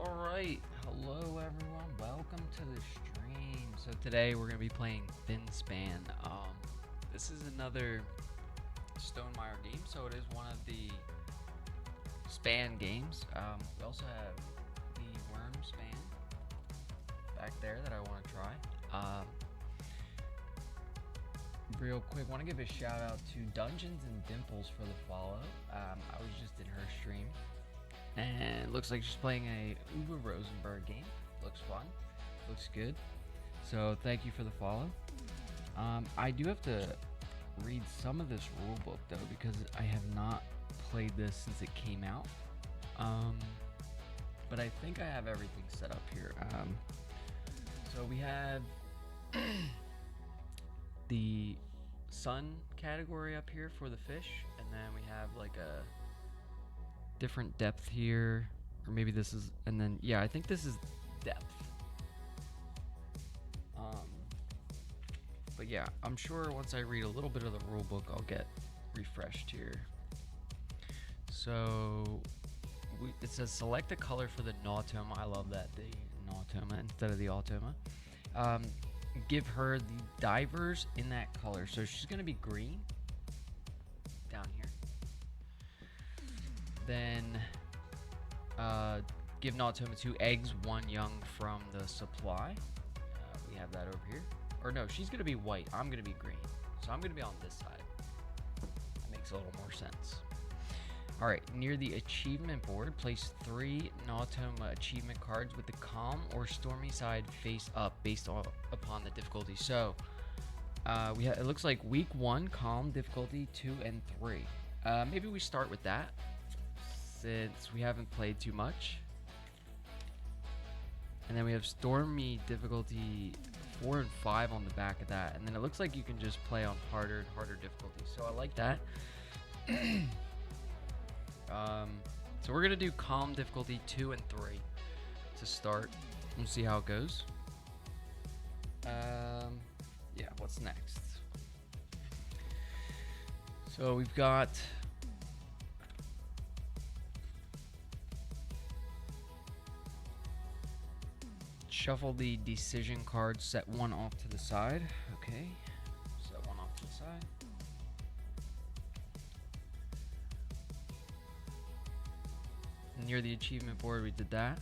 Alright, hello everyone, welcome to the stream. So today we're going to be playing Finspan. This is another Stonemaier game, so it is one of the span games. We also have the worm span back there that I want to try. Real quick, want to give a shout out to DungeonsandDimples for the follow. I was just in her stream. And it looks like she's playing a Uwe Rosenberg game. Looks fun. Looks good. So thank you for the follow. I do have to read some of this rule book though, because I have not played this since it came out. But I think I have everything set up here. So we have the sun category up here for the fish, and then we have like a different depth here, or maybe this is, and then yeah, I think this is depth. But yeah, I'm sure once I read a little bit of the rule book I'll get refreshed here. So it says select a color for the Nautoma. I love that, the Nautoma instead of the Automa. Give her the divers in that color, so she's gonna be green down here. Then give Nautoma 2 eggs, 1 young from the supply. We have that over here. Or no, she's gonna be white, I'm gonna be green, so I'm gonna be on this side. That makes a little more sense. Alright, near the achievement board, place 3 Nautoma achievement cards with the calm or stormy side face up based upon the difficulty. So it looks like week 1 calm difficulty 2 and 3. Maybe we start with that since we haven't played too much. And then we have stormy difficulty 4 and 5 on the back of that, and then it looks like you can just play on harder and harder difficulties, so I like that. So we're gonna do calm difficulty 2 and 3 to start. We'll see how it goes. Yeah, what's next? So we've got shuffle the decision card, set 1 off to the side. Okay, set 1 off to the side. Near the achievement board, we did that.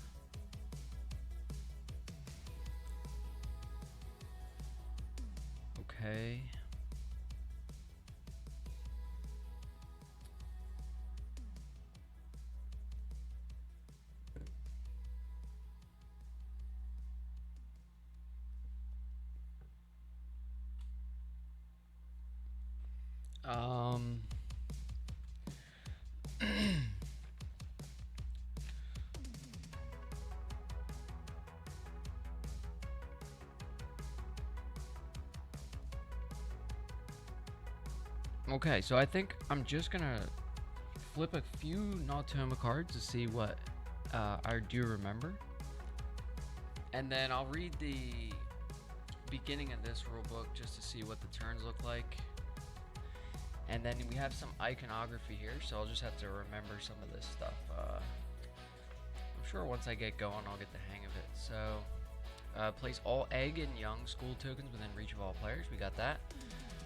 Okay. Okay, so I think I'm just gonna flip a few Nautoma cards to see what I do remember, and then I'll read the beginning of this rule book just to see what the turns look like. And then we have some iconography here, so I'll just have to remember some of this stuff. I'm sure once I get going I'll get the hang of it. So place all egg and young school tokens within reach of all players. We got that.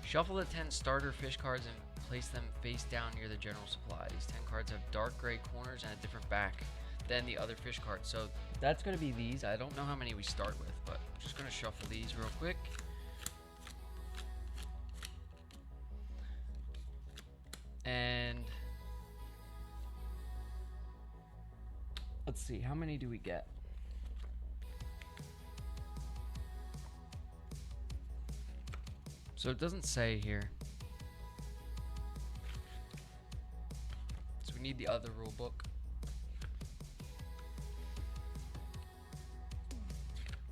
Shuffle the 10 starter fish cards and place them face down near the general supply. These 10 cards have dark gray corners and a different back than the other fish cards. So that's going to be these. I don't know how many we start with, but I'm just going to shuffle these real quick. And let's see, how many do we get? So it doesn't say here. So we need the other rule book.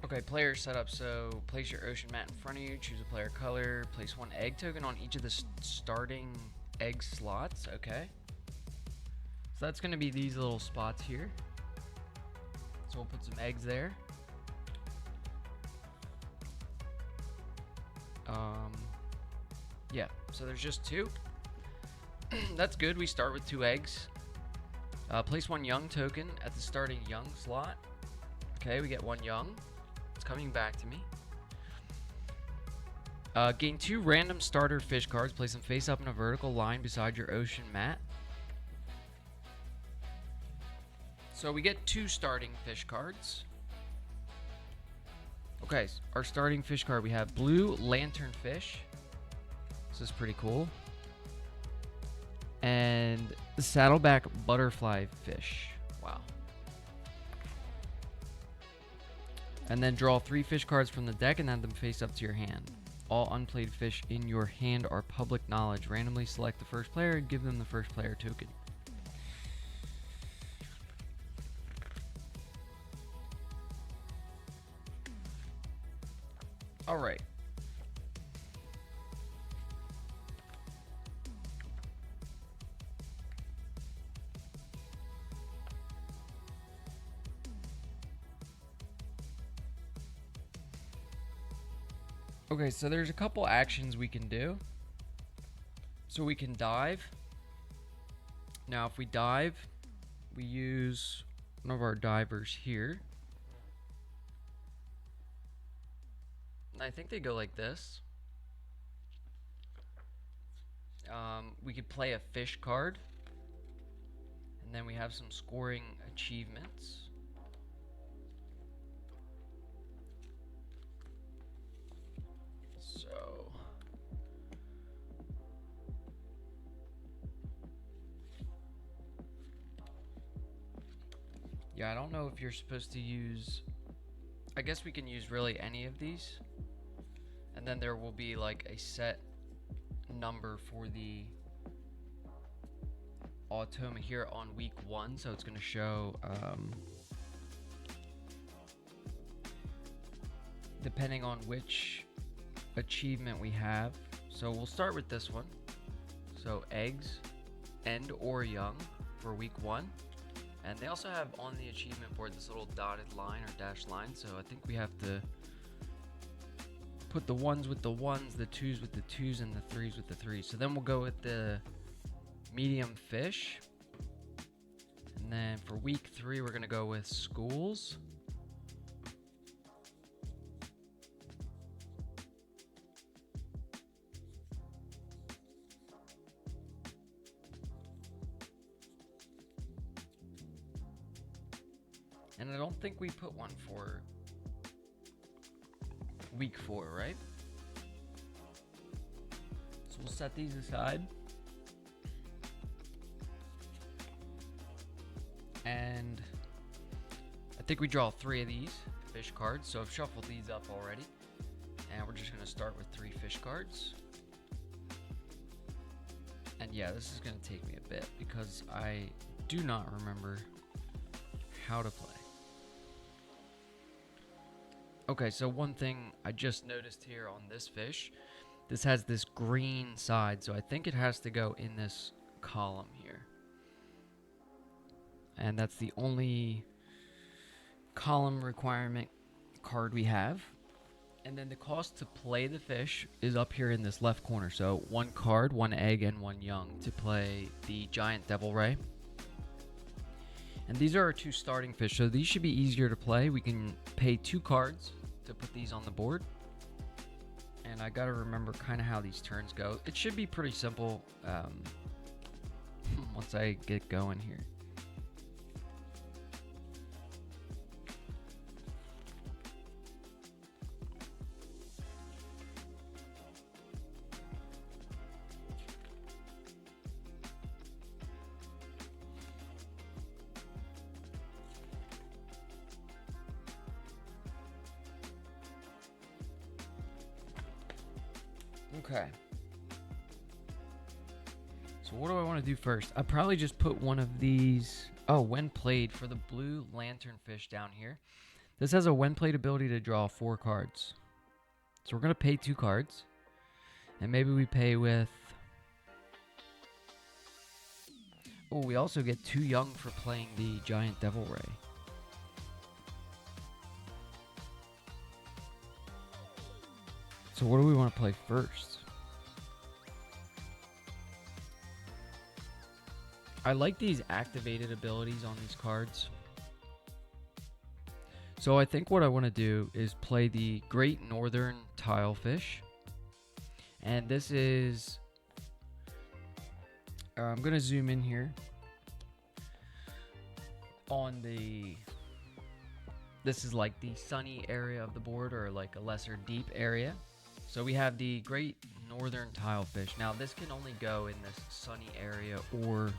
Okay, player setup. So place your ocean mat in front of you, choose a player color, place 1 egg token on each of the starting egg slots. Okay. So that's going to be these little spots here. So we'll put some eggs there. Yeah, so there's just 2. That's good. We start with 2 eggs. Place 1 young token at the starting young slot. Okay, we get one young. It's coming back to me. Gain 2 random starter fish cards. Place them face up in a vertical line beside your ocean mat. So we get 2 starting fish cards. Okay, our starting fish card, we have blue lanternfish. This is pretty cool. And the saddleback butterfly fish. Wow. And then draw 3 fish cards from the deck and add them face up to your hand. All unplayed fish in your hand are public knowledge. Randomly select the first player and give them the first player token. All right. Okay, so there's a couple actions we can do. So we can dive. Now, if we dive, we use one of our divers here. And I think they go like this. We could play a fish card. And then we have some scoring achievements. Yeah, I don't know if you're supposed to use... I guess we can use really any of these. And then there will be like a set number for the Nautoma here on week 1. So it's going to show... depending on which achievement we have. So we'll start with this one. So eggs, end or young for week 1. And they also have on the achievement board this little dotted line or dashed line. So I think we have to put the 1s with the 1s, the 2s with the 2s, and the 3s with the 3s. So then we'll go with the medium fish. And then for week 3, we're going to go with schools. And I don't think we put one for week 4, right? So we'll set these aside. And I think we draw 3 of these fish cards. So I've shuffled these up already. And we're just going to start with 3 fish cards. And yeah, this is going to take me a bit because I do not remember how to play. Okay, so one thing I just noticed here on this fish, this has this green side, so I think it has to go in this column here. And that's the only column requirement card we have. And then the cost to play the fish is up here in this left corner. So 1 card, 1 egg, and 1 young to play the giant devil ray. And these are our 2 starting fish, so these should be easier to play. We can pay 2 cards to put these on the board. And I gotta remember kind of how these turns go. It should be pretty simple once I get going here. Okay. So what do I want to do first? I probably just put one of these. Oh, when played for the blue lanternfish down here. This has a when played ability to draw 4 cards. So we're going to pay 2 cards. And maybe we pay with... Oh, we also get 2 young for playing the giant devil ray. So what do we want to play first? I like these activated abilities on these cards. So I think what I want to do is play the Great Northern Tilefish. And this is... I'm going to zoom in here on the... This is like the sunny area of the board, or like a lesser deep area. So we have the Great Northern Tilefish. Now this can only go in this sunny area or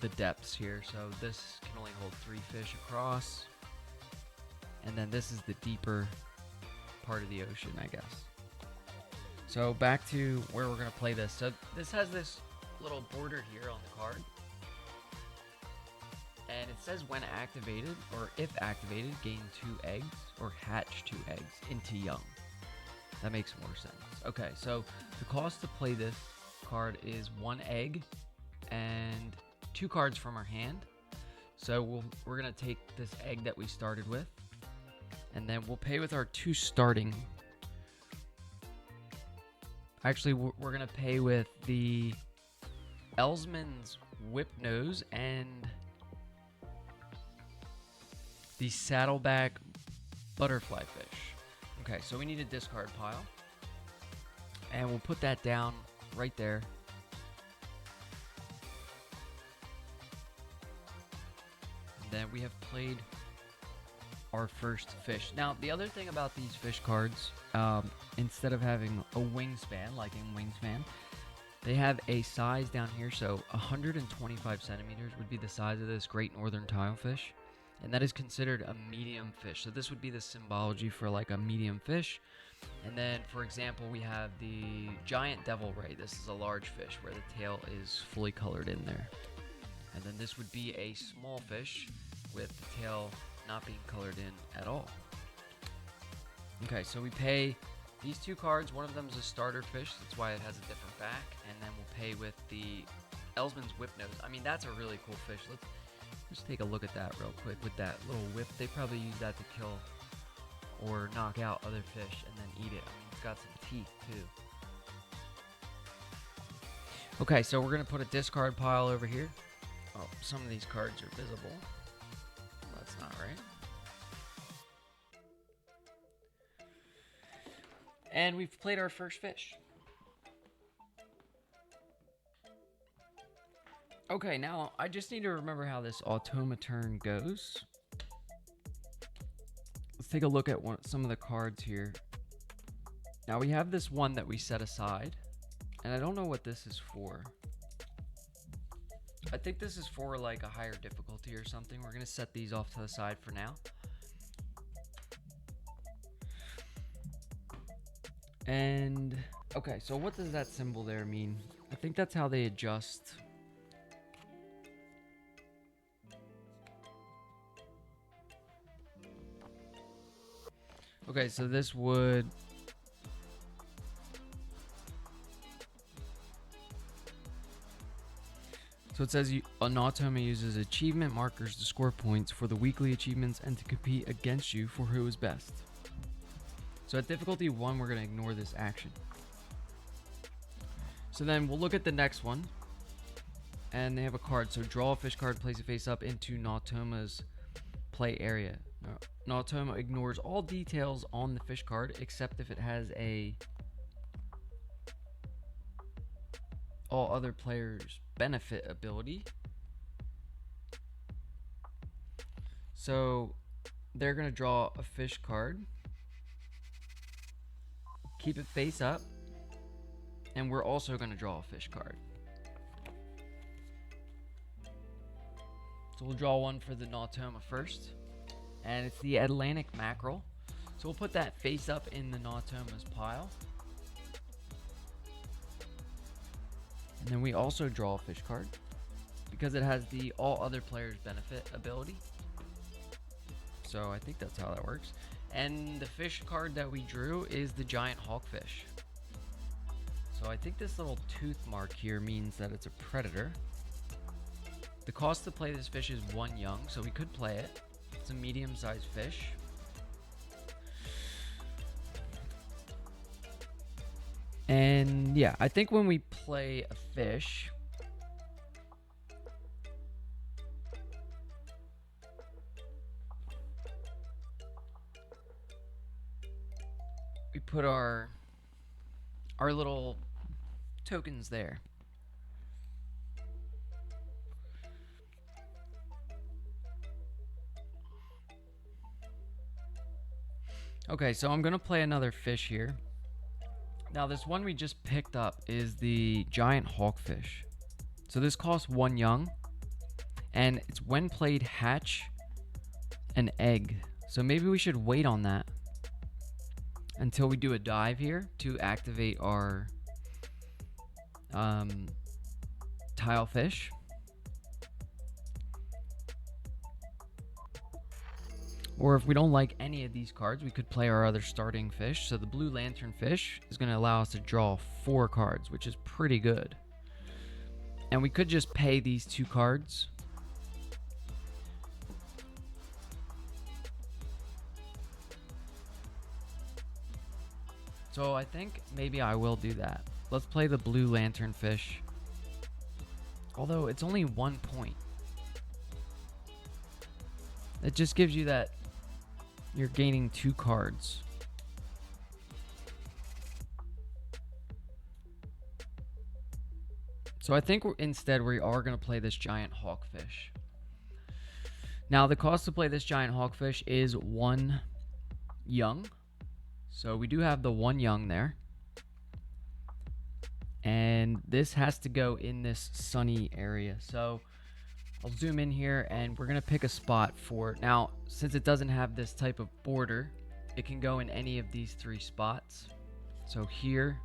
the depths here. So this can only hold 3 fish across. And then this is the deeper part of the ocean, I guess. So back to where we're going to play this. So this has this little border here on the card. And it says when activated, or if activated, gain 2 eggs, or hatch 2 eggs into young. That makes more sense. Okay, so the cost to play this card is 1 egg and 2 cards from our hand. So we're going to take this egg that we started with, and then we'll pay with our 2 starting. Actually, we're going to pay with the Elsman's Whip Nose and the Saddleback Butterfly Fish. Okay, so we need a discard pile. And we'll put that down right there. And then we have played our first fish. Now, the other thing about these fish cards, instead of having a wingspan, like in Wingspan, they have a size down here. So 125 centimeters would be the size of this Great Northern Tilefish. And that is considered a medium fish. So this would be the symbology for like a medium fish. And then, for example, we have the giant devil ray. This is a large fish where the tail is fully colored in there. And then this would be a small fish with the tail not being colored in at all. Okay, so we pay these 2 cards. One of them is a starter fish. That's why it has a different back. And then we'll pay with the Elsman's Whip Nose. I mean, that's a really cool fish. Let's just take a look at that real quick with that little whip. They probably use that to kill or knock out other fish and then eat it. I mean, it's got some teeth too. Okay, so we're going to put a discard pile over here. Oh, some of these cards are visible. That's not right. And we've played our first fish. Okay, now I just need to remember how this Nautoma turn goes. Let's take a look at some of the cards here. Now we have this one that we set aside, and I don't know what this is for. I think this is for like a higher difficulty or something. We're gonna set these off to the side for now. And okay, so what does that symbol there mean? I think that's how they adjust. Okay, so this would... So it says Nautoma uses achievement markers to score points for the weekly achievements and to compete against you for who is best. So at difficulty 1, we're going to ignore this action. So then we'll look at the next one. And they have a card. So draw a fish card, place it face up into Nautoma's play area. Nautoma ignores all details on the fish card except if it has a all other players benefit ability. So they're going to draw a fish card, keep it face up, and we're also going to draw a fish card. So we'll draw one for the Nautoma first. And it's the Atlantic mackerel. So we'll put that face up in the Nautoma's pile. And then we also draw a fish card because it has the all other players benefit ability. So I think that's how that works. And the fish card that we drew is the giant hawkfish. So I think this little tooth mark here means that it's a predator. The cost to play this fish is 1 young, so we could play it. It's a medium-sized fish. And yeah, I think when we play a fish, put our little tokens there. Okay, so I'm gonna play another fish here. Now this one we just picked up is the giant hawkfish. So this costs 1 young, and it's when played hatch an egg. So maybe we should wait on that until we do a dive here to activate our tile fish. Or if we don't like any of these cards, we could play our other starting fish. So the blue lantern fish is going to allow us to draw 4 cards, which is pretty good. And we could just pay these 2 cards. So I think maybe I will do that. Let's play the blue lantern fish. Although it's only 1 point. It just gives you that you're gaining 2 cards. So I think instead we are going to play this giant hawkfish. Now the cost to play this giant hawkfish is 1 young. So we do have the 1 young there. And this has to go in this sunny area. So I'll zoom in here and we're going to pick a spot for it. Now, since it doesn't have this type of border, it can go in any of these 3 spots. So here,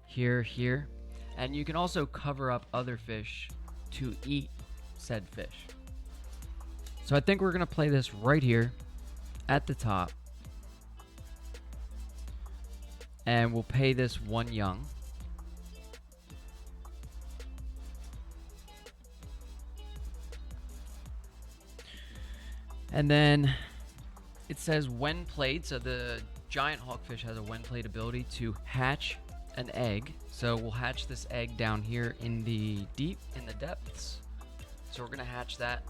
here, here. And you can also cover up other fish to eat said fish. So I think we're going to play this right here at the top. And we'll pay this 1 young. And then it says when played, so the giant hawkfish has a when played ability to hatch an egg. So we'll hatch this egg down here in the depths. So we're gonna hatch that.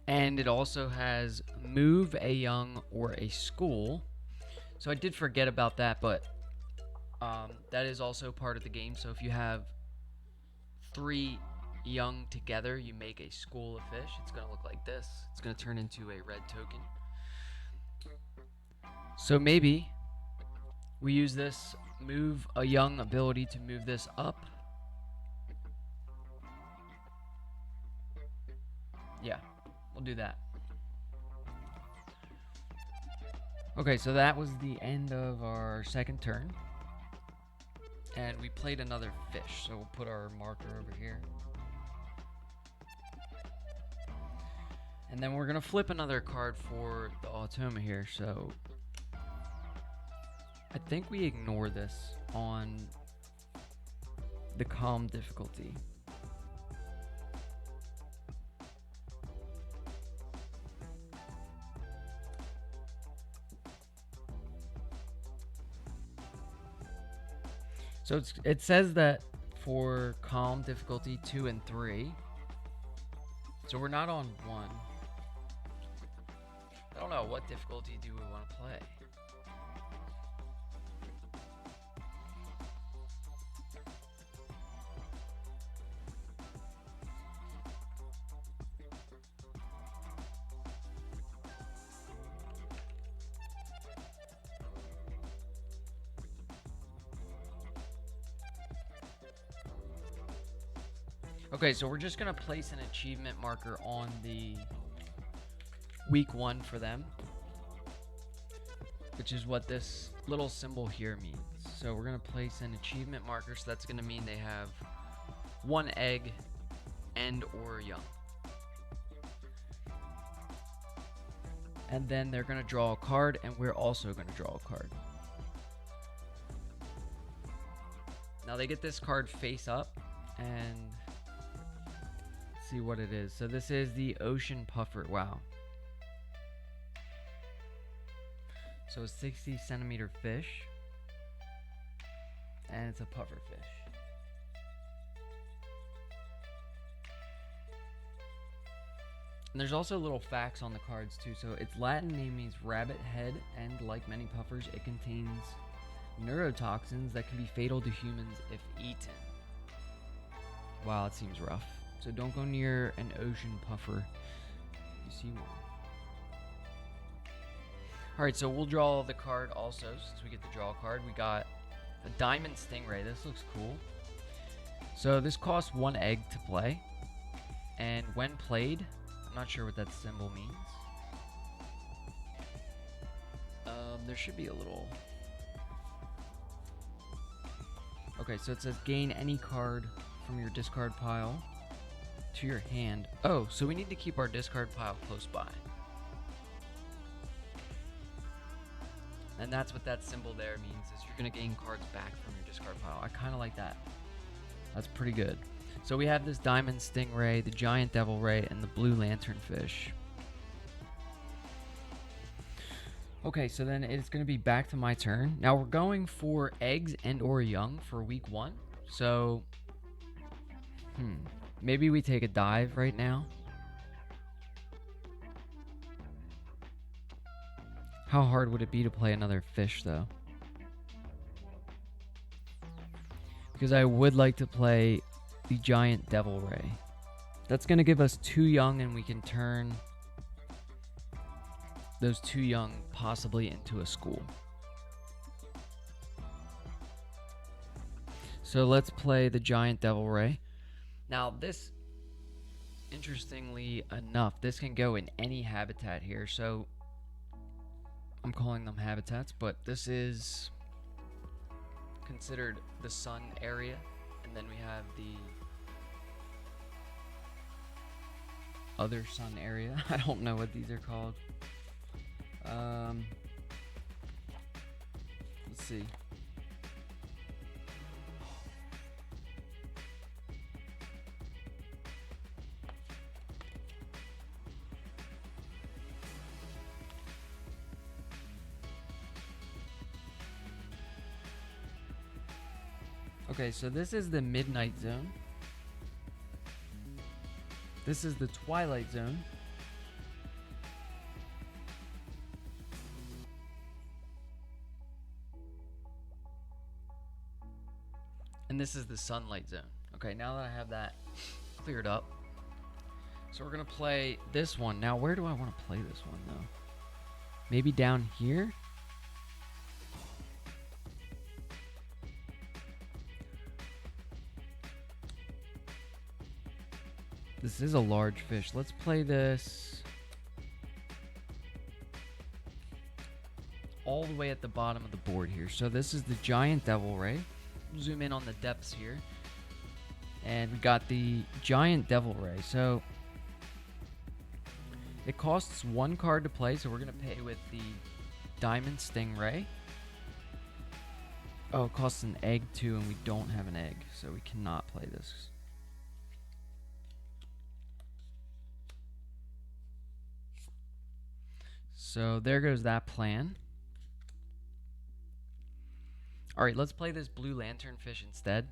And it also has move a young or a school. So I did forget about that, but that is also part of the game. So if you have 3 young together, you make a school of fish. It's going to look like this. It's going to turn into a red token. So maybe we use this move a young ability to move this up. Yeah, we'll do that. Okay, so that was the end of our second turn. And we played another fish, so we'll put our marker over here. And then we're going to flip another card for the Nautoma here. So I think we ignore this on the calm difficulty. So it says that for calm difficulty 2 and 3. So we're not on 1. I don't know, what difficulty do we want to play? Okay, so we're just going to place an achievement marker on the week 1 for them, which is what this little symbol here means. So we're going to place an achievement marker, so that's going to mean they have 1 egg and or young. And then they're going to draw a card, and we're also going to draw a card. Now they get this card face up, and see what it is. So this is the ocean puffer. Wow. So a 60 centimeter fish, and it's a puffer fish. And there's also little facts on the cards too. So its Latin name means rabbit head, and like many puffers, it contains neurotoxins that can be fatal to humans if eaten. Wow, it seems rough. So don't go near an ocean puffer if you see one. Alright, so we'll draw the card also, since we get the draw card. We got a diamond stingray. This looks cool. So this costs 1 egg to play. And when played, I'm not sure what that symbol means. There should be a little... Okay, so it says gain any card from your discard pile to your hand. Oh, so we need to keep our discard pile close by. And that's what that symbol there means, is you're going to gain cards back from your discard pile. I kind of like that. That's pretty good. So we have this diamond stingray, the giant devil ray, and the blue lanternfish. Okay, so then it's going to be back to my turn. Now we're going for eggs and or young for week 1. So, maybe we take a dive right now. How hard would it be to play another fish, though? Because I would like to play the giant devil ray. That's going to give us 2 young, and we can turn those 2 young possibly into a school. So let's play the giant devil ray. Now this, interestingly enough, this can go in any habitat here. So I'm calling them habitats, but this is considered the sun area, and then we have the other sun area. I don't know what these are called. Let's see. Okay, so this is the midnight zone. This is the twilight zone. And this is the sunlight zone. Okay, now that I have that cleared up, so we're gonna play this one. Now, where do I want to play this one though? Maybe down here? This is a large fish. Let's play this all the way at the bottom of the board here. So this is the giant devil ray. Zoom in on the depths here. And we got the giant devil ray. So it costs 1 card to play, so we're going to pay with the diamond stingray. Oh, it costs an egg too, and we don't have an egg, so we cannot play this. So there goes that plan. Alright, let's play this blue lanternfish instead.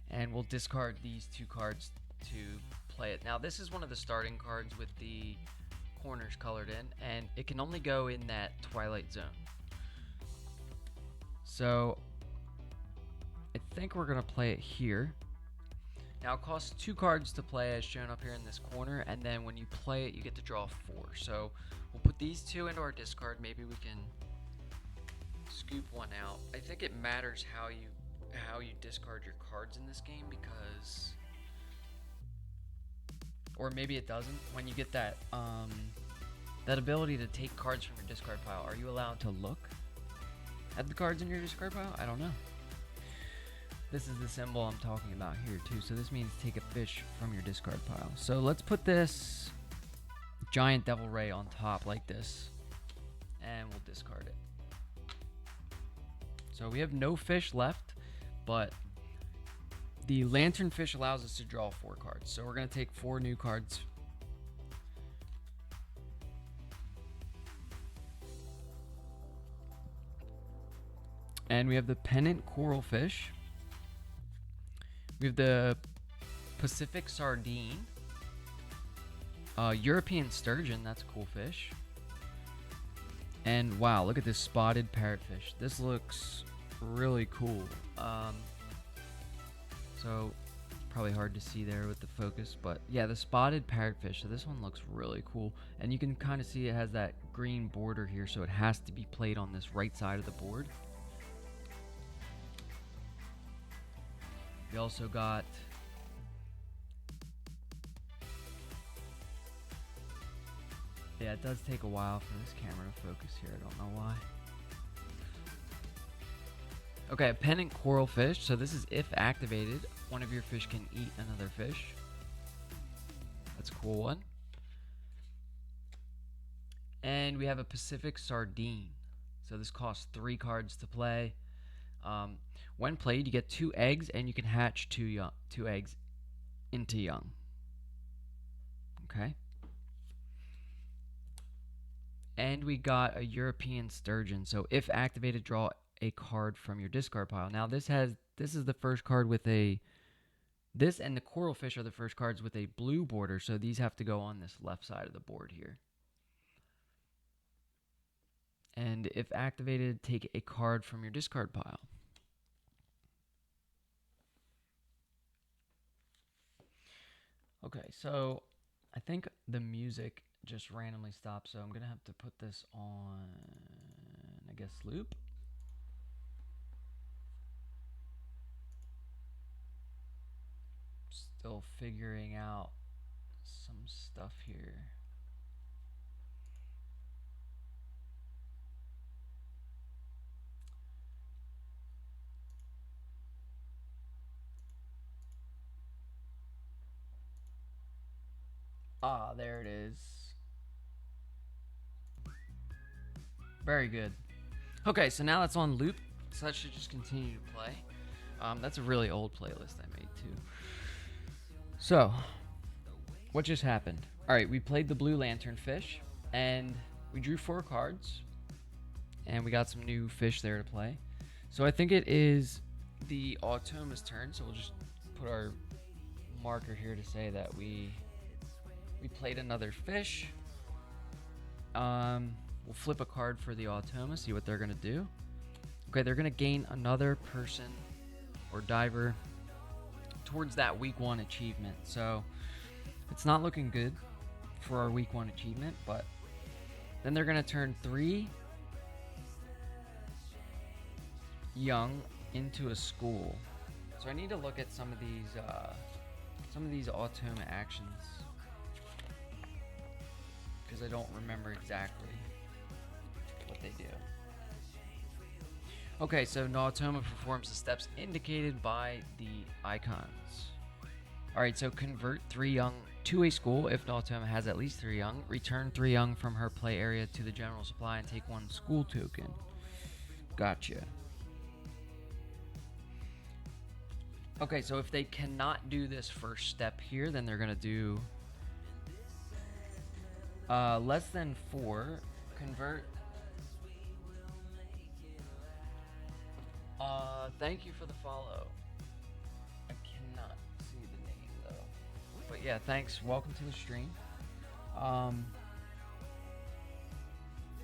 And we'll discard these 2 cards to play it. Now this is one of the starting cards with the corners colored in, and it can only go in that twilight zone. So I think we're going to play it here. Now it costs 2 cards to play as shown up here in this corner, and then when you play it you get to draw 4. So we'll put these 2 into our discard. Maybe we can scoop one out. I think it matters how you discard your cards in this game, because, or maybe it doesn't. When you get that that ability to take cards from your discard pile, are you allowed to look at the cards in your discard pile? I don't know. This is the symbol I'm talking about here too. So this means take a fish from your discard pile. So let's put this giant devil ray on top like this, and we'll discard it. So we have no fish left, but the lanternfish allows us to draw 4 cards. So we're going to take 4 new cards. And we have the pennant coralfish. We have the Pacific sardine. European sturgeon, that's a cool fish. And wow, look at this spotted parrotfish. This looks really cool. So probably hard to see there with the focus, but yeah, the spotted parrotfish. So this one looks really cool, and you can kind of see it has that green border here, so it has to be played on this right side of the board. We also got it does take a while for this camera to focus here. I don't know why. Okay, a pennant coral fish. So this is if activated, one of your fish can eat another fish. That's a cool one. And we have a Pacific sardine. So this costs 3 cards to play. When played, you get 2 eggs, and you can hatch 2 eggs into young. Okay. And we got a European sturgeon. So if activated, draw a card from your discard pile. Now this is the first card with this and the coral fish are the first cards with a blue border, so these have to go on this left side of the board here. And if activated, take a card from your discard pile. Okay, so I think the music just randomly stopped, so I'm gonna have to put this on, I guess, loop. Still figuring out some stuff here. Ah, there it is. Very good. Okay, so now it's on loop, so that should just continue to play. That's a really old playlist I made too. So, what just happened? Alright, we played the blue lantern fish, and we drew 4 cards, and we got some new fish there to play. So I think it is the Nautoma's turn, so we'll just put our marker here to say that we played another fish. We'll flip a card for the Nautoma, see what they're gonna do. Okay, they're gonna gain another person or diver towards that week 1 achievement. So it's not looking good for our week 1 achievement, but then they're gonna turn 3 young into a school. So I need to look at some of these Nautoma actions, because I don't remember exactly what they do. Okay, so Nautoma performs the steps indicated by the icons. Alright, so convert 3 young to a school. If Nautoma has at least 3 young, return 3 young from her play area to the general supply and take 1 school token. Gotcha. Okay, so if they cannot do this first step here, then they're gonna do less than 4. Convert. Thank you for the follow. I cannot see the name though. But yeah, thanks. Welcome to the stream.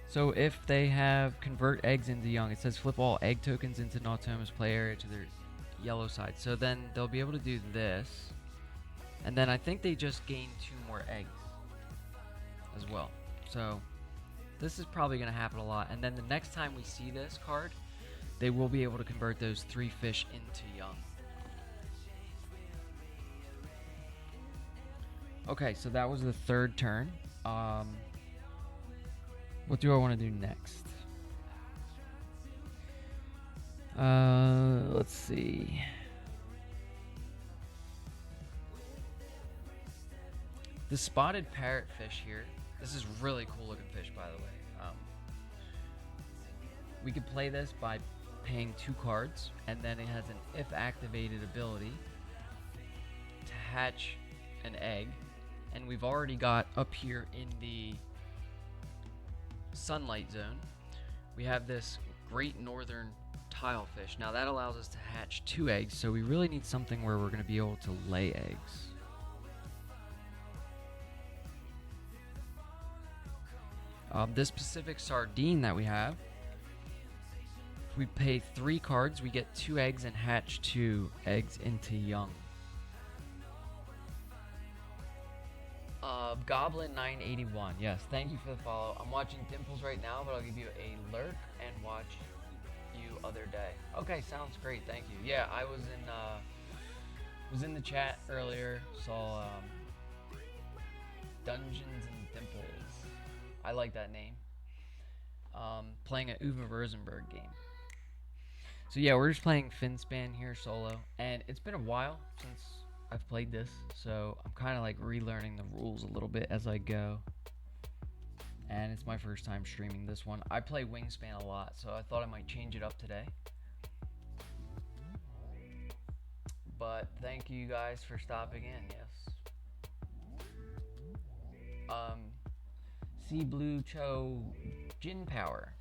So if they have convert eggs into young, it says flip all egg tokens into Nautoma's play area to their yellow side. So then they'll be able to do this. And then I think they just gain 2 more eggs as well. So this is probably going to happen a lot. And then the next time we see this card, they will be able to convert those 3 fish into young. Okay, so that was the 3rd turn. What do I want to do next? Let's see. The spotted parrotfish here. This is really cool looking fish, by the way. We could play this by paying 2 cards, and then it has an if activated ability to hatch an egg. And we've already got up here in the sunlight zone, we have this great northern tilefish. Now that allows us to hatch 2 eggs, so we really need something where we're going to be able to lay eggs. This Pacific Sardine that we have, if we pay 3 cards, we get 2 eggs and hatch 2 eggs into young. Goblin 981, yes, thank you for the follow. I'm watching Dimples right now, but I'll give you a lurk and watch you other day. Okay, sounds great, thank you. Yeah, I was in the chat earlier, saw Dungeons and Dimples. I like that name. Playing a Uwe Rosenberg game. So yeah, we're just playing Finspan here solo, and it's been a while since I've played this, so I'm kind of like relearning the rules a little bit as I go. And it's my first time streaming this one. I play Wingspan a lot, so I thought I might change it up today. But thank you guys for stopping in, yes. Sea Blue Cho Jin Power.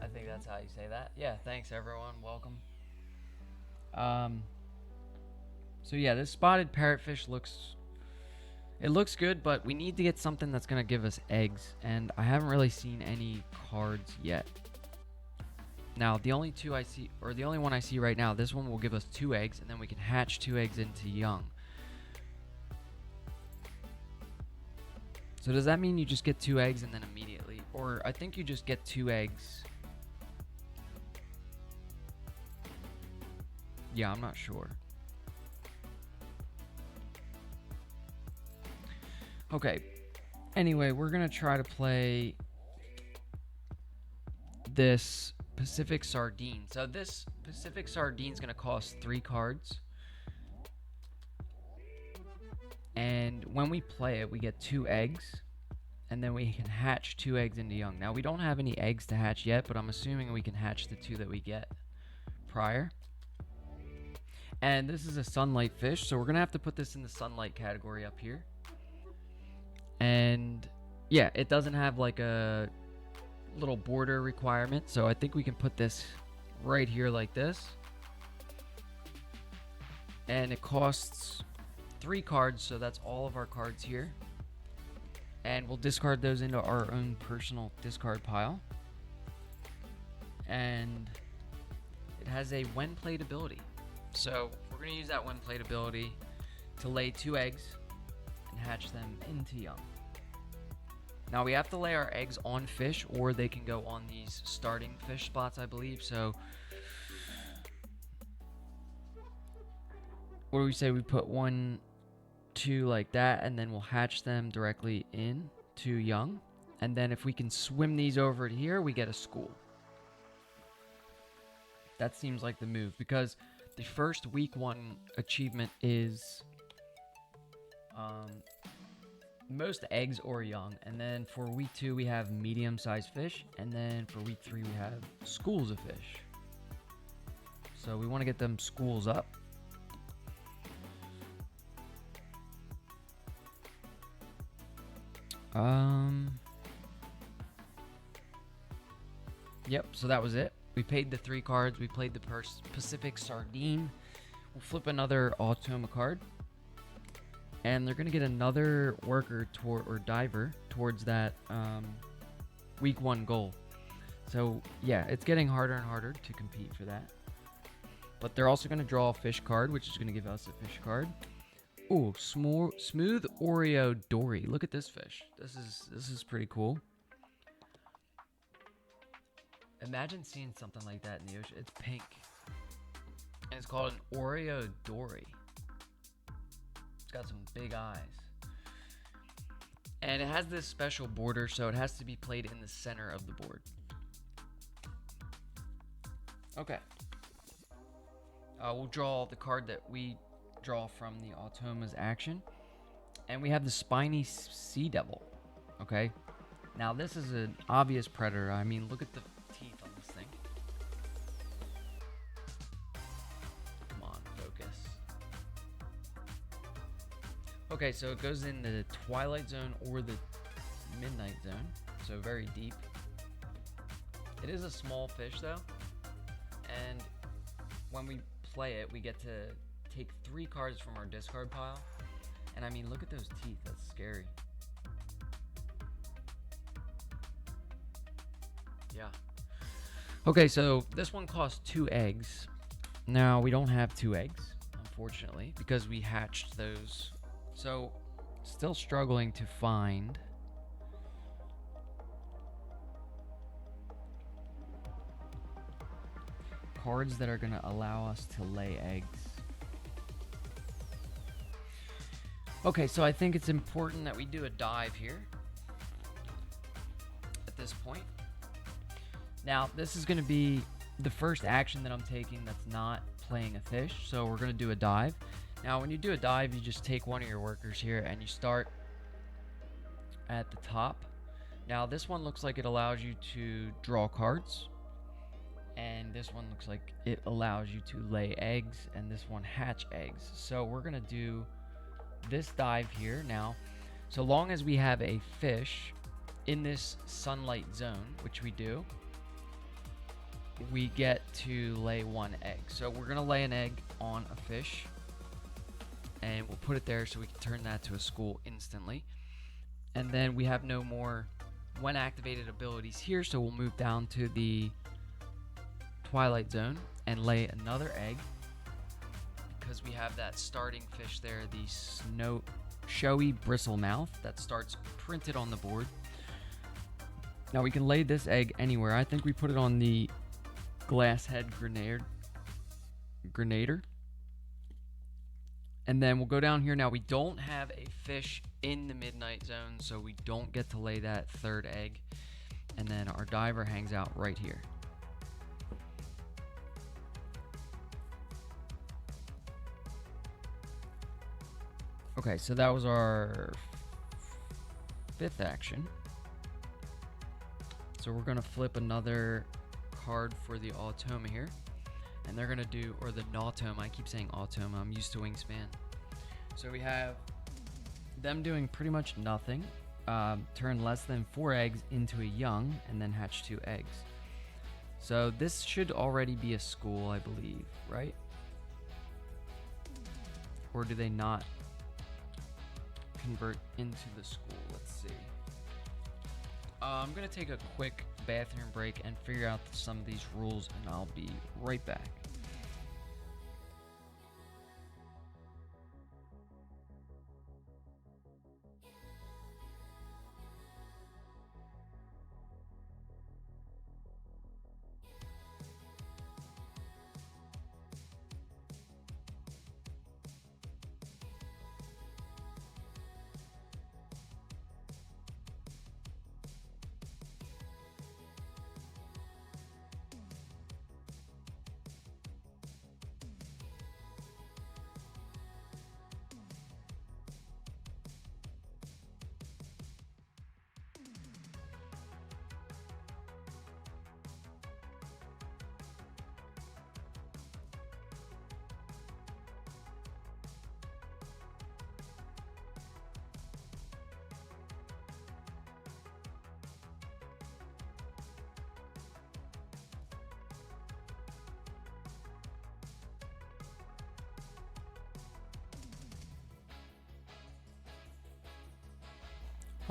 I think that's how you say that. Yeah, thanks everyone, welcome. So yeah, this spotted parrotfish looks good, but we need to get something that's gonna give us eggs, and I haven't really seen any cards yet. Now, the only one I see right now, this one will give us 2 eggs, and then we can hatch 2 eggs into young. So does that mean you just get 2 eggs and then immediately, or I think you just get 2 eggs? Yeah, I'm not sure. Okay, anyway, we're gonna try to play this Pacific Sardine. So this Pacific Sardine is gonna cost 3 cards, and when we play it, we get 2 eggs, and then we can hatch 2 eggs into young. Now, we don't have any eggs to hatch yet, but I'm assuming we can hatch the 2 that we get prior. And this is a sunlight fish, so we're gonna have to put this in the sunlight category up here. And yeah, it doesn't have like a little border requirement, so I think we can put this right here like this. And it costs 3 cards, so that's all of our cards here. And we'll discard those into our own personal discard pile. And it has a when played ability. So we're going to use that when played ability to lay 2 eggs and hatch them into young. Now we have to lay our eggs on fish, or they can go on these starting fish spots, I believe. So what do we say? We put 1, 2 like that, and then we'll hatch them directly in to young. And then if we can swim these over to here, we get a school. That seems like the move, because the first week 1 achievement is most eggs or young, and then for week 2 we have medium-sized fish, and then for week 3 we have schools of fish. So we want to get them schools up. Yep, so that was it. We paid the 3 cards. We played the Pacific Sardine. We'll flip another Nautoma card. And they're going to get another worker or diver towards that week 1 goal. So, yeah, it's getting harder and harder to compete for that. But they're also going to draw a fish card, which is going to give us a fish card. Ooh, smooth Oreo Dory. Look at this fish. This is pretty cool. Imagine seeing something like that in the ocean. It's pink. And it's called an Oreo Dory. It's got some big eyes. And it has this special border, so it has to be played in the center of the board. Okay. We'll draw the card that we draw from the Nautoma's action. And we have the Spiny Sea Devil. Okay. Now, this is an obvious predator. I mean, look at the teeth on this thing. Come on, focus. Okay, so it goes in the Twilight Zone or the Midnight Zone. So very deep. It is a small fish, though. And when we play it, we get to take 3 cards from our discard pile. And I mean, look at those teeth. That's scary. Yeah. Okay, so this one costs 2 eggs. Now, we don't have 2 eggs, unfortunately, because we hatched those. So, still struggling to find cards that are going to allow us to lay eggs. Okay, so I think it's important that we do a dive here at this point. Now, this is going to be the first action that I'm taking that's not playing a fish, so we're going to do a dive. Now, when you do a dive, you just take one of your workers here and you start at the top. Now, this one looks like it allows you to draw cards, and this one looks like it allows you to lay eggs, and this one hatch eggs. So we're going to do this dive here. Now, so long as we have a fish in this sunlight zone, which we do, we get to lay 1 egg. So we're going to lay an egg on a fish, and we'll put it there so we can turn that to a school instantly. And then we have no more when activated abilities here, so we'll move down to the twilight zone and lay another egg, because we have that starting fish there, the showy bristlemouth that starts printed on the board. Now we can lay this egg anywhere. I think we put it on the glasshead grenader. And then we'll go down here. Now we don't have a fish in the midnight zone, so we don't get to lay that 3rd egg. And then our diver hangs out right here. Okay, so that was our 5th action. So we're going to flip another card for the Nautoma here. And they're going to do, or the Nautoma, I keep saying Nautoma, I'm used to Wingspan. So we have them doing pretty much nothing. Turn less than 4 eggs into a young, and then hatch 2 eggs. So this should already be a school, I believe, right? Or do they not convert into the school? Let's see. I'm going to take a quick bathroom break and figure out some of these rules, and I'll be right back.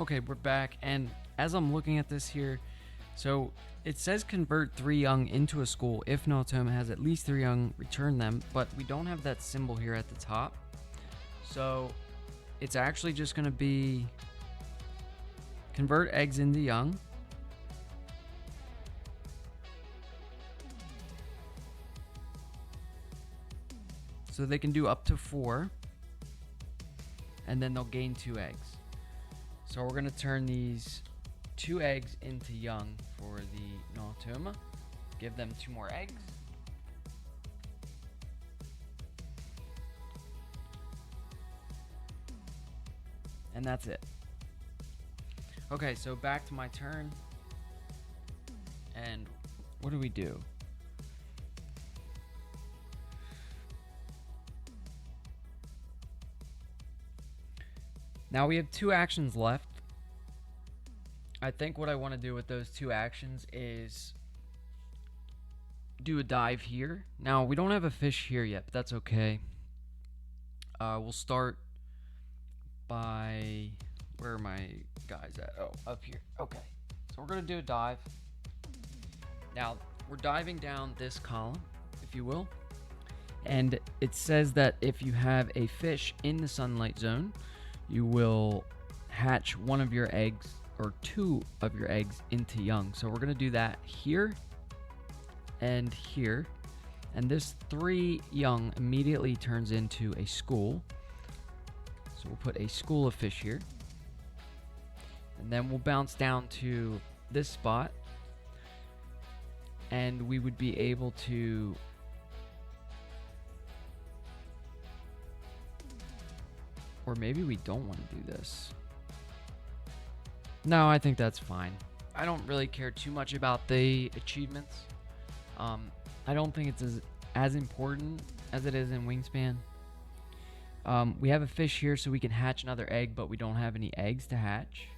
Okay, we're back, and as I'm looking at this here, so it says convert 3 young into a school. If Nautoma has at least 3 young, return them, but we don't have that symbol here at the top. So it's actually just going to be convert eggs into young. So they can do up to 4, and then they'll gain 2 eggs. So we're going to turn these 2 eggs into young for the Nautoma. Give them 2 more eggs. And that's it. Okay, so back to my turn. And what do we do? Now we have 2 actions left. I think what I want to do with those 2 actions is do a dive here. Now we don't have a fish here yet, but that's okay. We'll start by, where are my guys at? Oh, up here. Okay. So we're going to do a dive. Now, we're diving down this column, if you will, and it says that if you have a fish in the sunlight zone, you will hatch one of your eggs or two of your eggs into young. So we're going to do that here and here. And this 3 young immediately turns into a school. So we'll put a school of fish here. And then we'll bounce down to this spot. And we would be able to or maybe we don't want to do this. No, I think that's fine. I don't really care too much about the achievements. I don't think it's as important as it is in Wingspan. We have a fish here so we can hatch another egg, but we don't have any eggs to hatch.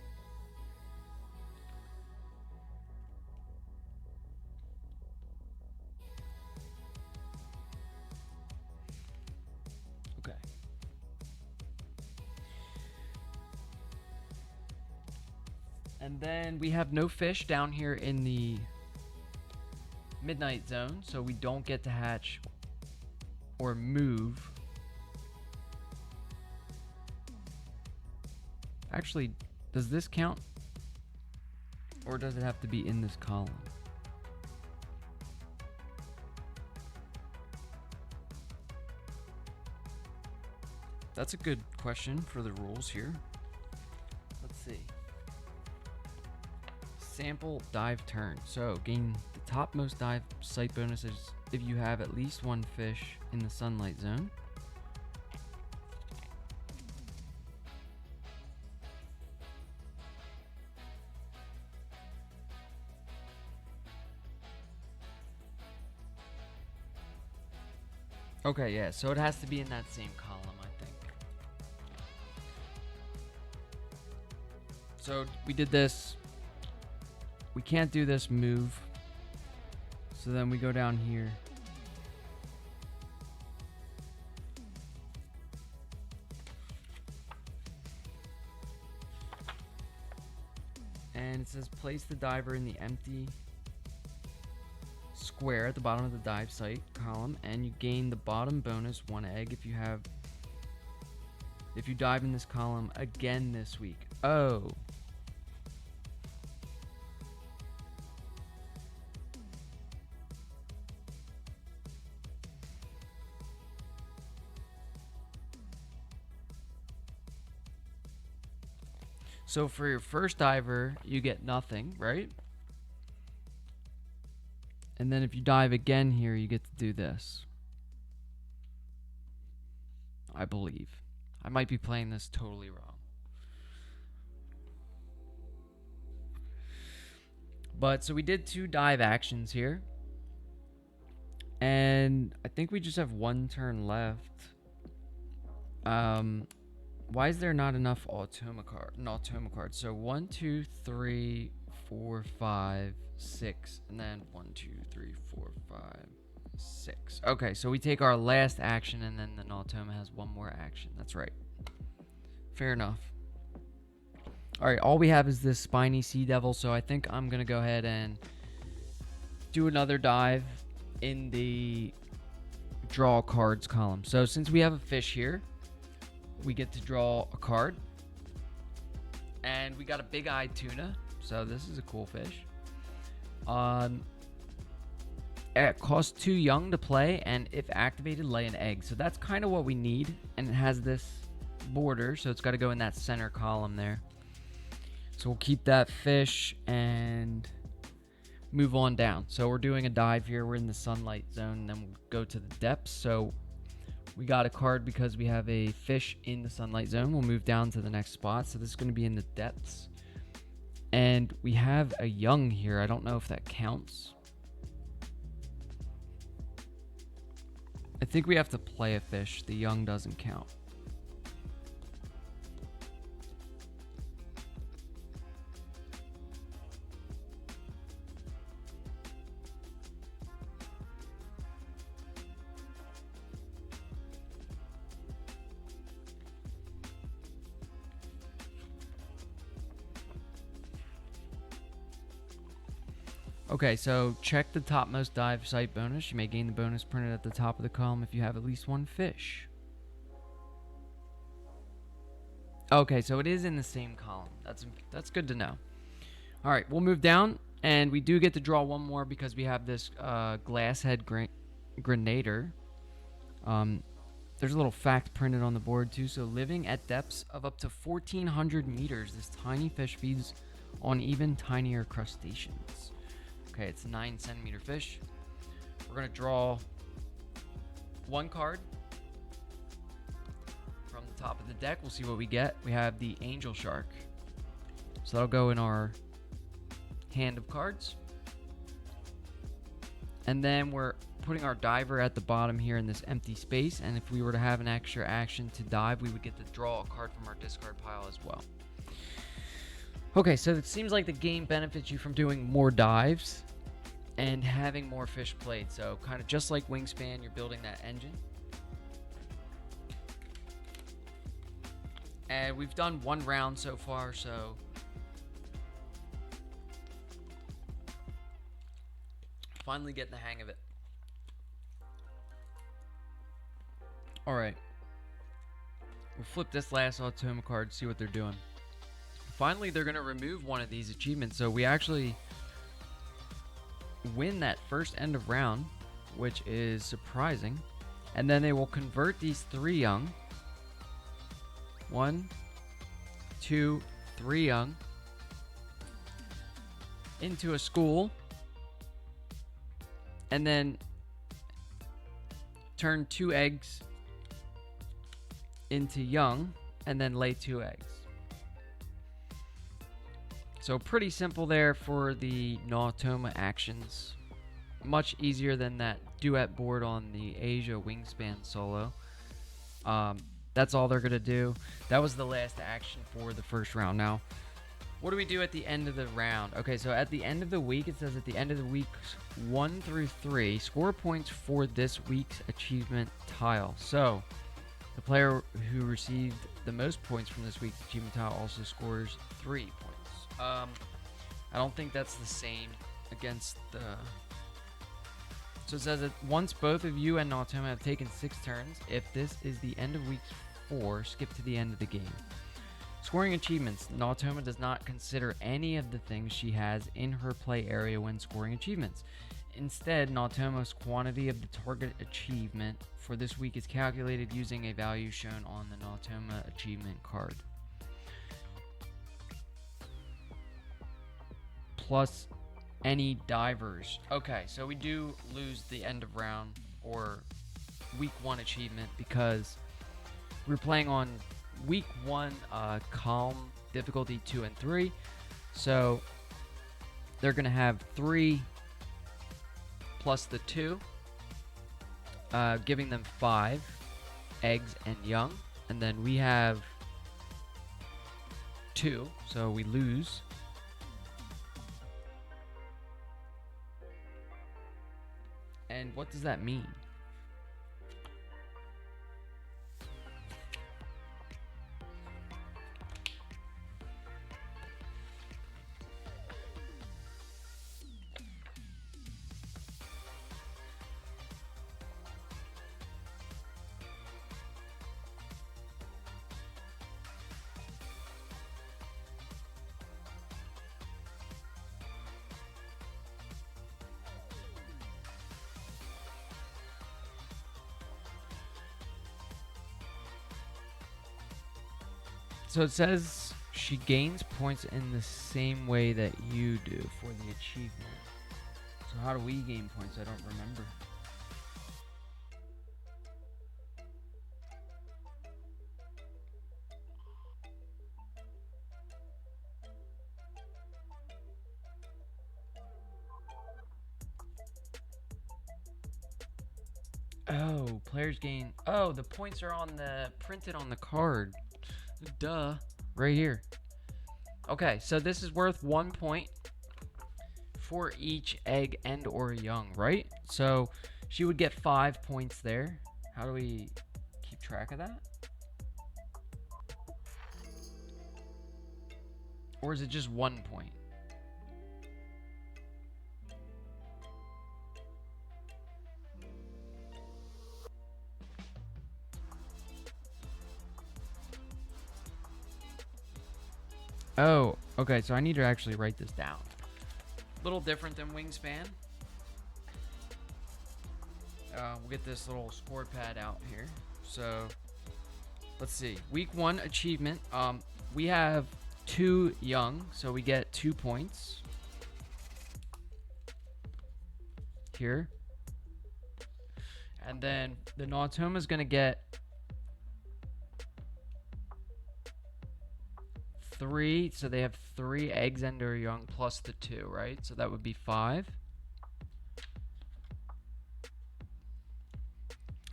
Okay. And then we have no fish down here in the midnight zone, so we don't get to hatch or move. Actually, does this count? Or does it have to be in this column? That's a good question for the rules here. Let's see. Sample dive turn. So gain the topmost dive site bonuses if you have at least one fish in the sunlight zone. Okay, yeah, so it has to be in that same column, I think. So we did this. We can't do this move. So then we go down here. And it says place the diver in the empty square at the bottom of the dive site column, and you gain the bottom bonus 1 egg if you dive in this column again this week. Oh. So for your first diver, you get nothing, right? And then if you dive again here, you get to do this. I believe. I might be playing this totally wrong. But so we did 2 dive actions here. And I think we just have 1 turn left. Why is there not enough Nautoma cards? So 1, 2, 3, 4, 5, 6, and then 1, 2, 3, 4, 5, 6. Okay, so we take our last action, and then the Nautoma has 1 more action. That's right. Fair enough. Alright, all we have is this spiny sea devil, so I think I'm going to go ahead and do another dive in the draw cards column. So since we have a fish here, we get to draw a card. And we got a big-eyed tuna, so this is a cool fish. It costs 2 young to play, and if activated, lay an egg. So that's kind of what we need, and it has this border, so it's got to go in that center column there. So we'll keep that fish and move on down. So we're doing a dive here. We're in the sunlight zone, and then we'll go to the depths. So we got a card because we have a fish in the sunlight zone. We'll move down to the next spot. So this is going to be in the depths. And we have a young here. I don't know if that counts. I think we have to play a fish. The young doesn't count. Okay, so check the topmost dive site bonus. You may gain the bonus printed at the top of the column if you have at least one fish. Okay, so it is in the same column. That's good to know. All right, we'll move down, and we do get to draw one more because we have this glasshead grenader. There's a little fact printed on the board too. So living at depths of up to 1,400 meters, this tiny fish feeds on even tinier crustaceans. Okay, it's a 9 centimeter fish. We're gonna draw one card from the top of the deck. We'll see what we get. We have the angel shark. So that'll go in our hand of cards. And then we're putting our diver at the bottom here in this empty space. And if we were to have an extra action to dive, we would get to draw a card from our discard pile as well. Okay, so it seems like the game benefits you from doing more dives and having more fish played. So kind of just like Wingspan, you're building that engine. And we've done one round so far, so finally getting the hang of it. All right. We'll flip this last Nautoma card, see what they're doing. Finally, they're going to remove one of these achievements, so we actually win that first end of round, which is surprising. And then they will convert these 3 young. 1, 2, 3 young into a school, and then turn 2 eggs into young, and then lay 2 eggs. So pretty simple there for the Nautoma actions. Much easier than that duet board on the Asia Wingspan solo. That's all they're going to do. That was the last action for the first round. Now, what do we do at the end of the round? Okay, so at the end of the week, it says at the end of the weeks 1 through 3, score points for this week's achievement tile. So, the player who received the most points from this week's achievement tile also scores 3 points. I don't think that's the same against the... So it says that once both of you and Nautoma have taken 6 turns, if this is the end of week 4, skip to the end of the game. Scoring achievements. Nautoma does not consider any of the things she has in her play area when scoring achievements. Instead, Nautoma's quantity of the target achievement for this week is calculated using a value shown on the Nautoma achievement card. Plus any divers. Okay, so we do lose the end of round or week 1 achievement because we're playing on week 1 calm difficulty 2 and 3. So they're gonna have 3 plus the 2, giving them 5 eggs and young, and then we have 2, so we lose. And what does that mean? So it says she gains points in the same way that you do for the achievement. So how do we gain points? I don't remember. Oh, players gain. Oh, the points are on the printed on the card. Duh. Right here. Okay, so this is worth 1 point for each egg and or young, right? So she would get 5 points there. How do we keep track of that? Or is it just 1 point? Oh, okay, so I need to actually write this down. A little different than Wingspan. We'll get this little score pad out here. So, let's see. Week 1 achievement. We have 2 young, so we get 2 points. Here. And then the Nautoma is going to get 3, so they have 3 eggs and their young plus the 2, right? So that would be 5.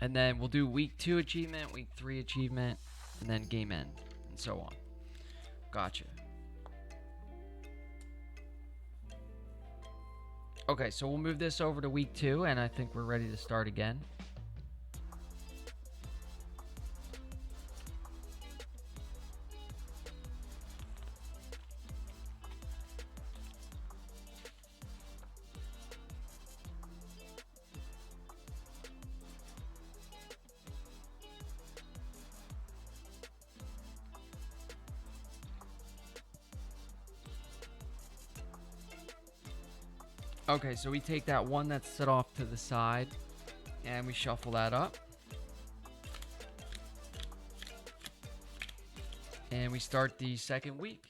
And then we'll do week 2 achievement, week 3 achievement, and then game end, and so on. Gotcha. Okay, so we'll move this over to week 2, and I think we're ready to start again. Okay, so we take that one that's set off to the side, and we shuffle that up. And we start the second week.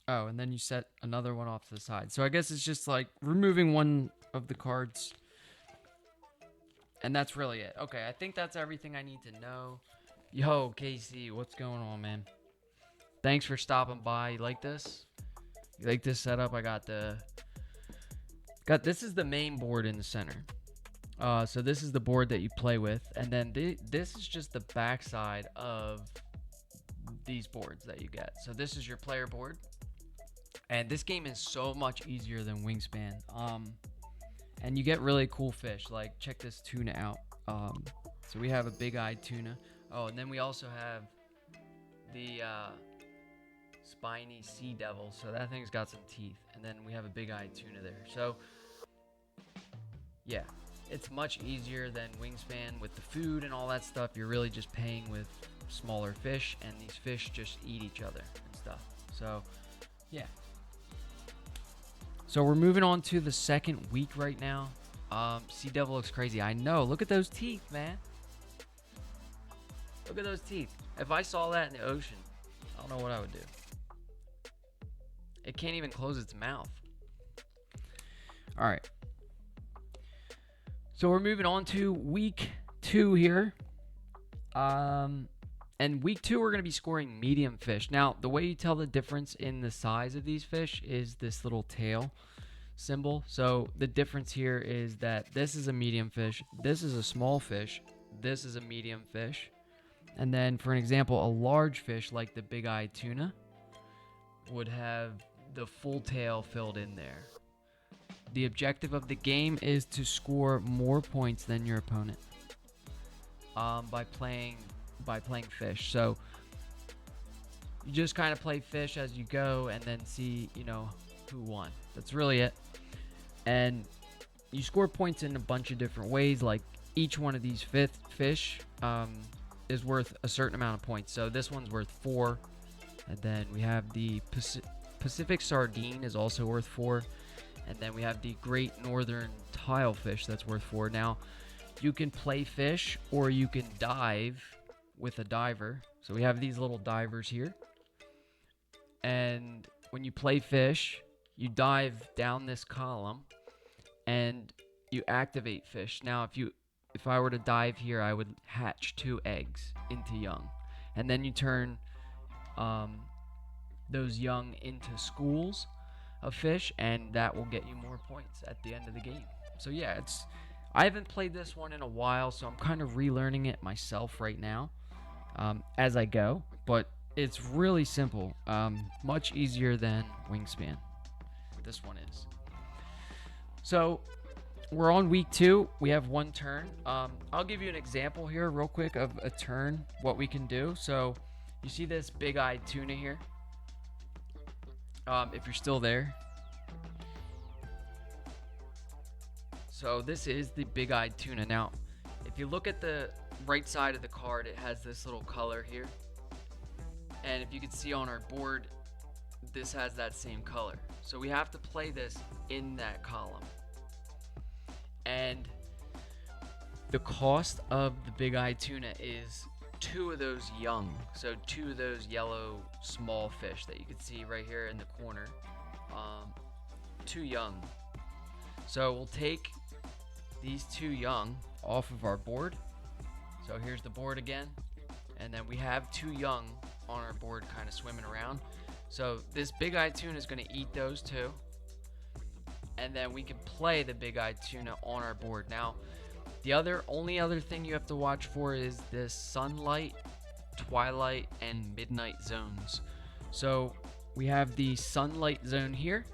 Oh, and then you set another one off to the side. So I guess it's just like removing one of the cards. And that's really it. Okay, I think that's everything I need to know. Yo, Casey, what's going on, man? Thanks for stopping by. You like this? You like this setup? I got this is the main board in the center. So this is the board that you play with, and then this is just the backside of these boards that you get. So this is your player board, and this game is so much easier than Wingspan. And you get really cool fish. Like, check this tuna out. So we have a big-eyed tuna. Oh, and then we also have the spiny sea devil. So that thing's got some teeth. And then we have a big-eyed tuna there. So, yeah. It's much easier than Wingspan with the food and all that stuff. You're really just paying with smaller fish. And these fish just eat each other and stuff. So, yeah. So we're moving on to the second week right now. Sea Devil looks crazy. I know. Look at those teeth, man. Look at those teeth. If I saw that in the ocean, I don't know what I would do. It can't even close its mouth. All right. So we're moving on to week 2 here. And week 2, we're going to be scoring medium fish. Now, the way you tell the difference in the size of these fish is this little tail symbol. So the difference here is that this is a medium fish, this is a small fish, this is a medium fish. And then, for an example, a large fish like the big-eyed tuna would have the full tail filled in there. The objective of the game is to score more points than your opponent by playing fish. So you just kind of play fish as you go and then see, who won. That's really it. And you score points in a bunch of different ways. Like each one of these fish is worth a certain amount of points. So this one's worth 4. And then we have the Pacific sardine is also worth 4. And then we have the Great Northern Tilefish that's worth 4. Now, you can play fish or you can dive with a diver. So we have these little divers here. And when you play fish, you dive down this column and you activate fish. Now, if I were to dive here, I would hatch 2 eggs into young. And then you turn those young into schools of fish, and that will get you more points at the end of the game. So yeah, I haven't played this one in a while, so I'm kind of relearning it myself right now as I go, but it's really simple, much easier than Wingspan. This one is. So we're on week 2. We have 1 turn. I'll give you an example here real quick of a turn, what we can do. So you see this big-eyed tuna here? If you're still there, So this is the big-eyed tuna. Now, if you look at the right side of the card, it has this little color here. And if you can see on our board, this has that same color. So we have to play this in that column. And the cost of the big-eyed tuna is 2 of those young. So 2 of those yellow small fish that you can see right here in the corner. 2 young. So we'll take these 2 young off of our board. So here's the board again. And then we have 2 young on our board kind of swimming around. So this big-eyed tuna is going to eat those 2. And then we can play the big-eyed tuna on our board. Now, the only other thing you have to watch for is this sunlight, twilight, and midnight zones. So we have the sunlight zone here.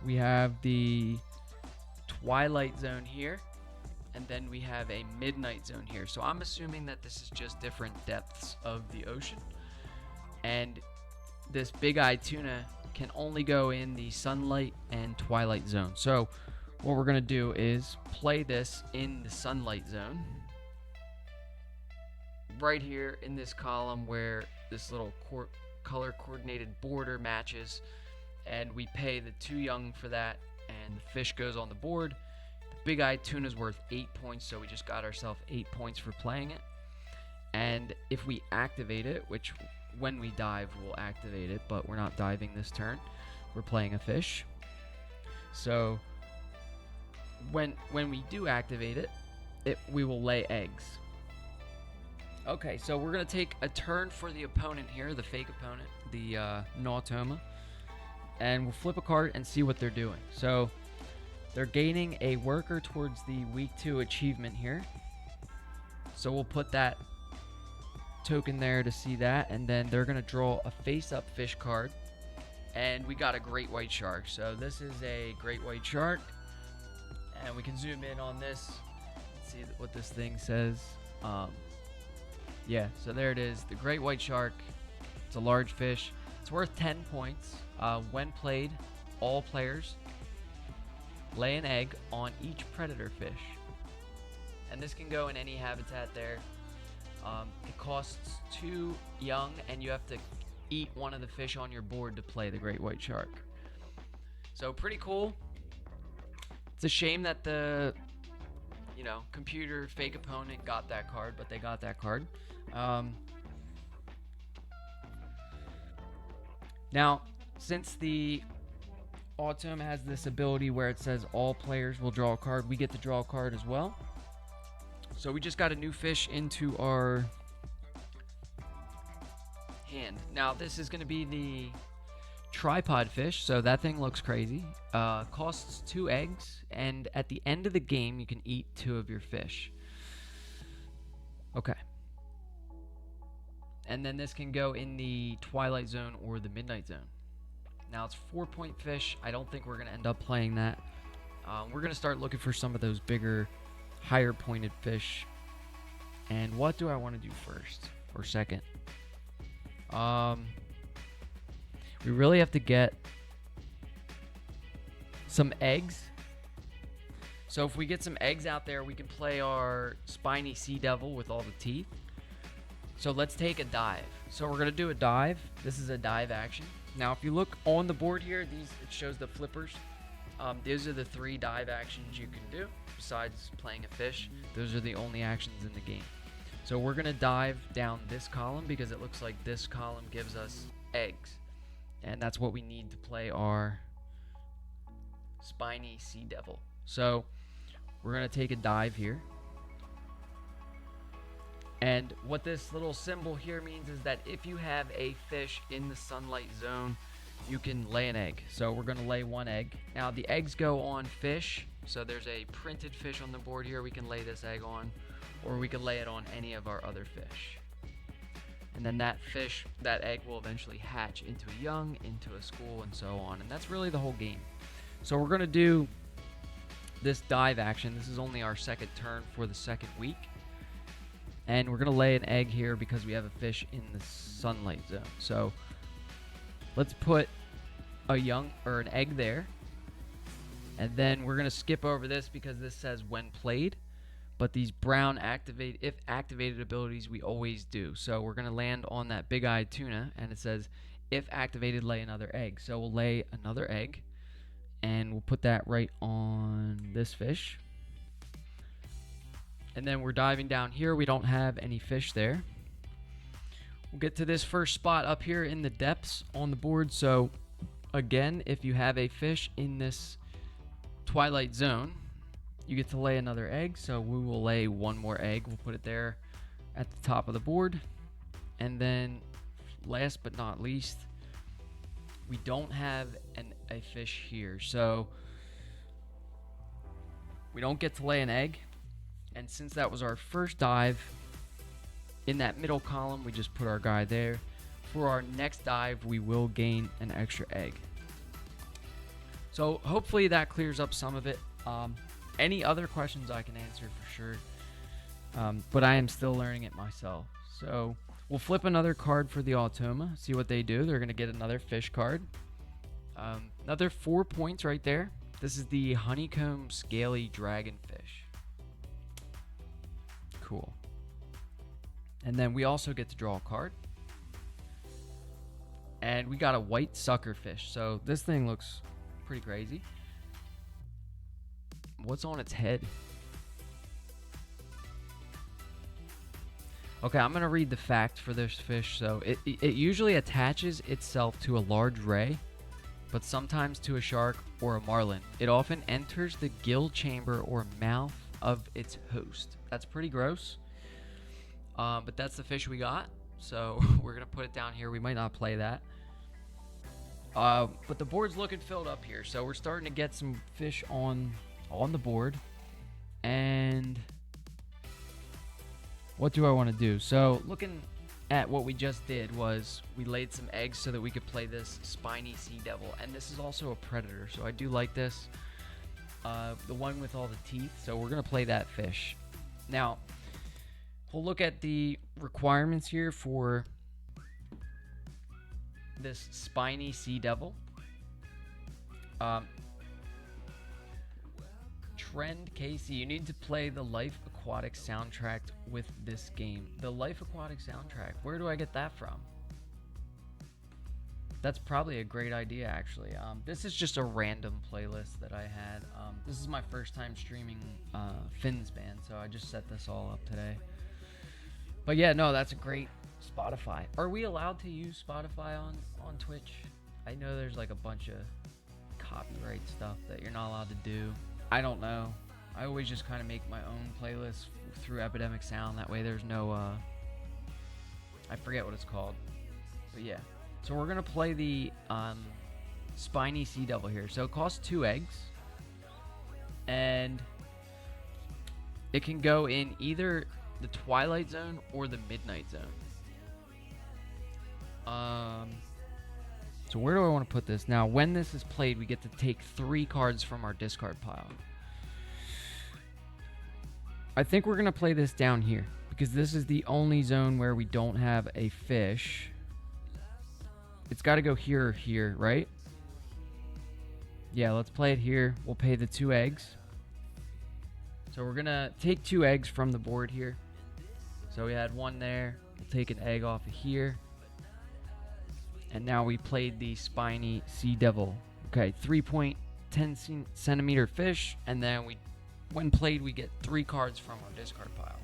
We have the twilight zone here. And then we have a midnight zone here. So I'm assuming that this is just different depths of the ocean. And this big-eyed tuna can only go in the sunlight and twilight zone. So what we're going to do is play this in the sunlight zone. Right here in this column where this little color coordinated border matches. And we pay the 2 young for that. And the fish goes on the board. The big-eyed tuna is worth 8 points. So we just got ourselves 8 points for playing it. And if we activate it, which when we dive we'll activate it, but we're not diving this turn. We're playing a fish. So when we do activate it, we will lay eggs. Okay, so we're going to take a turn for the opponent here, the fake opponent, the Nautoma. And we'll flip a card and see what they're doing. So they're gaining a worker towards the week 2 achievement here. So we'll put that token there to see that. And then they're going to draw a face-up fish card. And we got a great white shark. So this is a great white shark. And we can zoom in on this. See what this thing says. Yeah, so there it is. The great white shark. It's a large fish. It's worth 10 points. When played, all players lay an egg on each predator fish. And this can go in any habitat there. It costs 2 young, and you have to eat one of the fish on your board to play the great white shark. So pretty cool. It's a shame that the computer fake opponent got that card, but they got that card. Now, since the Autumn has this ability where it says all players will draw a card, we get to draw a card as well. So we just got a new fish into our hand. Now, this is going to be the tripod fish, so that thing looks crazy. Costs 2 eggs, and at the end of the game, you can eat 2 of your fish. Okay. And then this can go in the twilight zone or the midnight zone. Now it's 4-point fish. I don't think we're going to end up playing that. We're going to start looking for some of those bigger, higher pointed fish. And what do I want to do first or second? We really have to get some eggs. So if we get some eggs out there, we can play our spiny sea devil with all the teeth. So let's take a dive. So we're going to do a dive. This is a dive action. Now, if you look on the board here, it shows the flippers. Those are the 3 dive actions you can do. Besides playing a fish, those are the only actions in the game. So we're going to dive down this column because it looks like this column gives us eggs. And that's what we need to play our spiny sea devil. So we're going to take a dive here. And what this little symbol here means is that if you have a fish in the sunlight zone, you can lay an egg. So we're going to lay 1 egg. Now the eggs go on fish. So there's a printed fish on the board here we can lay this egg on, or we can lay it on any of our other fish. And then that egg will eventually hatch into a young, into a school, and so on. And that's really the whole game. So we're going to do this dive action. This is only our second turn for the second week. And we're going to lay an egg here because we have a fish in the sunlight zone. So let's put a young or an egg there. And then we're going to skip over this because this says when played. But these brown if activated abilities we always do. So we're going to land on that big-eyed tuna, and it says if activated, lay another egg. So we'll lay another egg, and we'll put that right on this fish. And then we're diving down here. We don't have any fish there. We'll get to this first spot up here in the depths on the board. So again, if you have a fish in this twilight zone, you get to lay another egg. So we will lay one more egg. We'll put it there at the top of the board. And then last but not least, we don't have a fish here. So we don't get to lay an egg. And since that was our first dive, in that middle column, we just put our guy there. For our next dive, we will gain an extra egg. So hopefully that clears up some of it. Any other questions I can answer for sure. But I am still learning it myself. So we'll flip another card for the Nautoma, see what they do. They're going to get another fish card. Another 4 points right there. This is the honeycomb scaly dragonfish. Cool. And then we also get to draw a card. And we got a white suckerfish. So this thing looks pretty crazy. What's on its head? Okay, I'm going to read the fact for this fish. So it usually attaches itself to a large ray, but sometimes to a shark or a marlin. It often enters the gill chamber or mouth of its host. That's pretty gross. But that's the fish we got. So we're going to put it down here. We might not play that. But the board's looking filled up here. So we're starting to get some fish on the board. And what do I want to do? So looking at what we just did was we laid some eggs so that we could play this spiny sea devil. And this is also a predator. So I do like this. The one with all the teeth. So we're going to play that fish. Now, we'll look at the requirements here for this spiny sea devil. Trend Casey, you need to play the Life Aquatic soundtrack with this game. The Life Aquatic soundtrack, where do I get that from? That's probably a great idea, actually. This is just a random playlist that I had. This is my first time streaming Finspan, so I just set this all up today. But yeah, no, that's a great Spotify. Are we allowed to use Spotify on Twitch? I know there's like a bunch of copyright stuff that you're not allowed to do. I don't know. I always just kind of make my own playlist through Epidemic Sound. That way there's no, I forget what it's called. But yeah. So we're going to play the Spiny Sea Devil here. So it costs 2 eggs. And it can go in either the Twilight Zone or the Midnight Zone. So where do I want to put this? Now, when this is played, we get to take 3 cards from our discard pile. I think we're going to play this down here, because this is the only zone where we don't have a fish. It's got to go here or here, right? Yeah, let's play it here. We'll pay the 2 eggs. So we're going to take 2 eggs from the board here. So we had 1 there. We'll take an egg off of here. And now we played the Spiny Sea Devil. Okay, 3.10 centimeter fish. And then when played, we get 3 cards from our discard pile.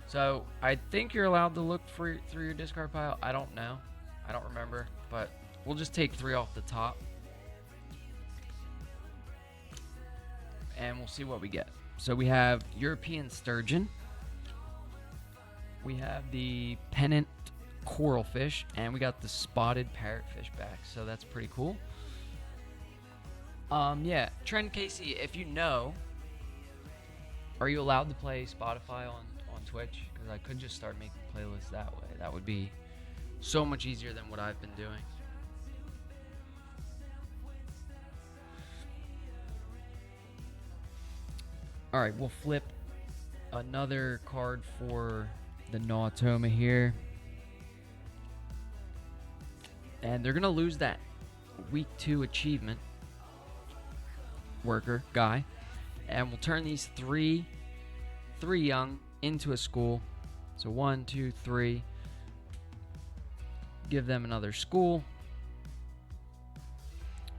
So I think you're allowed to look through your discard pile. I don't know. I don't remember. But we'll just take 3 off the top. And we'll see what we get. So we have European Sturgeon. We have the Pennant Coral Fish. And we got the Spotted Parrotfish back. So that's pretty cool. Yeah. Trent Casey, if you know, are you allowed to play Spotify on Twitch? Because I could just start making playlists that way. That would be so much easier than what I've been doing. Alright, we'll flip another card for the Nautoma here. And they're going to lose that week 2 achievement. worker guy, and we'll turn these three young into a school. So 1, 2, 3. Give them another school,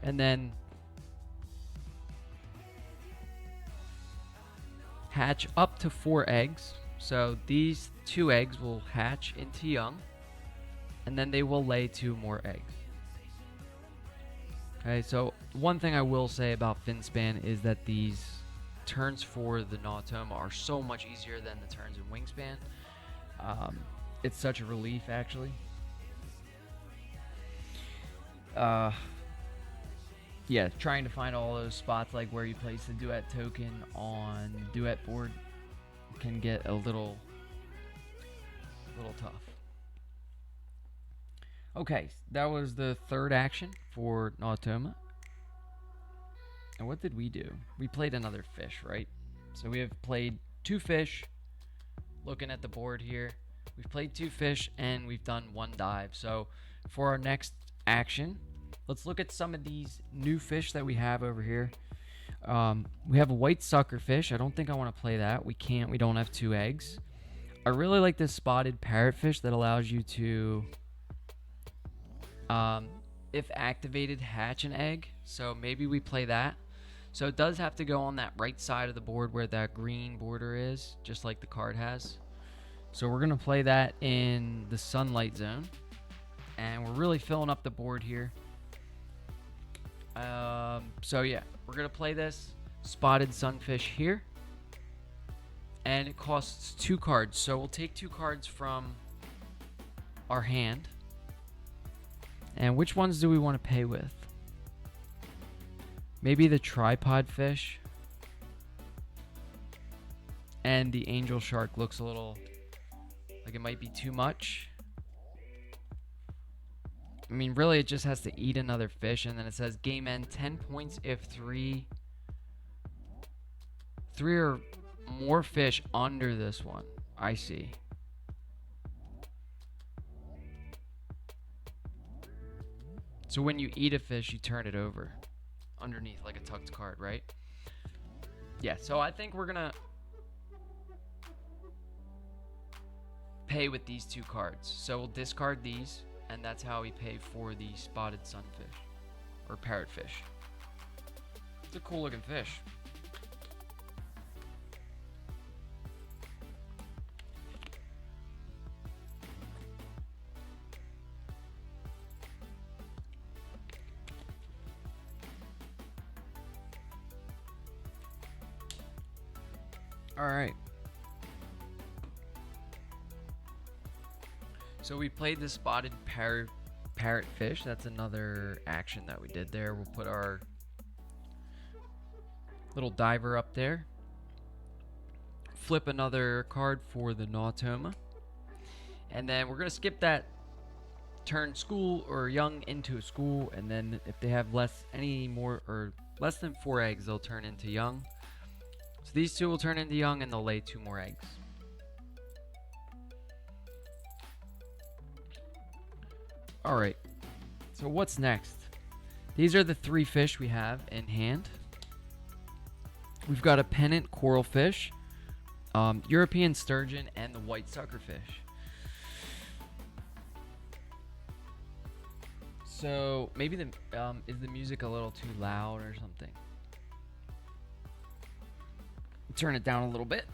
and then hatch up to 4 eggs. So these 2 eggs will hatch into young, and then they will lay 2 more eggs. Okay, so one thing I will say about Finspan is that these turns for the Nautoma are so much easier than the turns in Wingspan. It's such a relief, actually. Yeah, trying to find all those spots, like where you place the duet token on the duet board, can get a little tough. Okay, that was the third action for Nautoma. And what did we do? We played another fish, right? So we have played 2 fish. Looking at the board here, we've played 2 fish and we've done 1 dive. So for our next action, let's look at some of these new fish that we have over here. We have a white suckerfish. I don't think I want to play that. We can't. We don't have 2 eggs. I really like this spotted parrotfish that allows you to, if activated, hatch an egg. So maybe we play that. So it does have to go on that right side of the board where that green border is, just like the card has. So we're going to play that in the sunlight zone. And we're really filling up the board here. So yeah, we're going to play this spotted sunfish here. And it costs 2 cards. So we'll take 2 cards from our hand. And which ones do we want to pay with? Maybe the tripod fish. And the angel shark looks a little like it might be too much. I mean, really, it just has to eat another fish. And then it says game end 10 points if 3 or more fish under this one. I see. So when you eat a fish, you turn it over underneath like a tucked card, right? Yeah, so I think we're gonna pay with these 2 cards. So we'll discard these, and that's how we pay for the spotted sunfish or parrotfish. It's a cool looking fish. All right. So we played the spotted parrotfish. That's another action that we did there. We'll put our little diver up there. Flip another card for the Nautoma. And then we're going to skip that turn school or young into a school. And then if they have less than 4 eggs, they'll turn into young. So these 2 will turn into young and they'll lay 2 more eggs. Alright, so what's next? These are the 3 fish we have in hand. We've got a pennant coral fish, European sturgeon, and the white suckerfish. So maybe is the music a little too loud or something? Turn it down a little bit.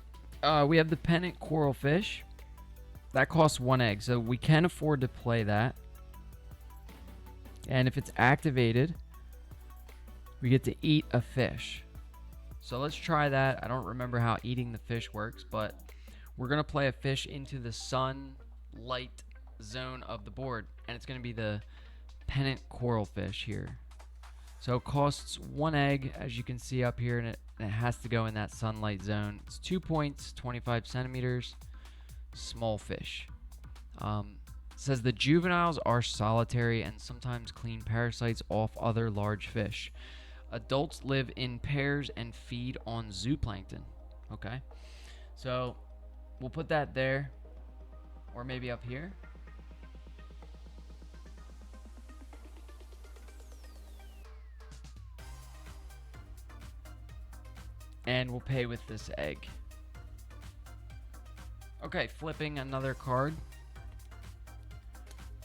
We have the pennant coral fish. That costs 1 egg, so we can afford to play that. And if it's activated, we get to eat a fish. So let's try that. I don't remember how eating the fish works, but we're going to play a fish into the sunlight zone of the board. And it's going to be the pennant coral fish here. So it costs 1 egg, as you can see up here, and it has to go in that sunlight zone. It's 2 points, 25 centimeters, small fish. It says the juveniles are solitary and sometimes clean parasites off other large fish. Adults live in pairs and feed on zooplankton. Okay, so we'll put that there, or maybe up here. And we'll pay with this egg. Okay, flipping another card.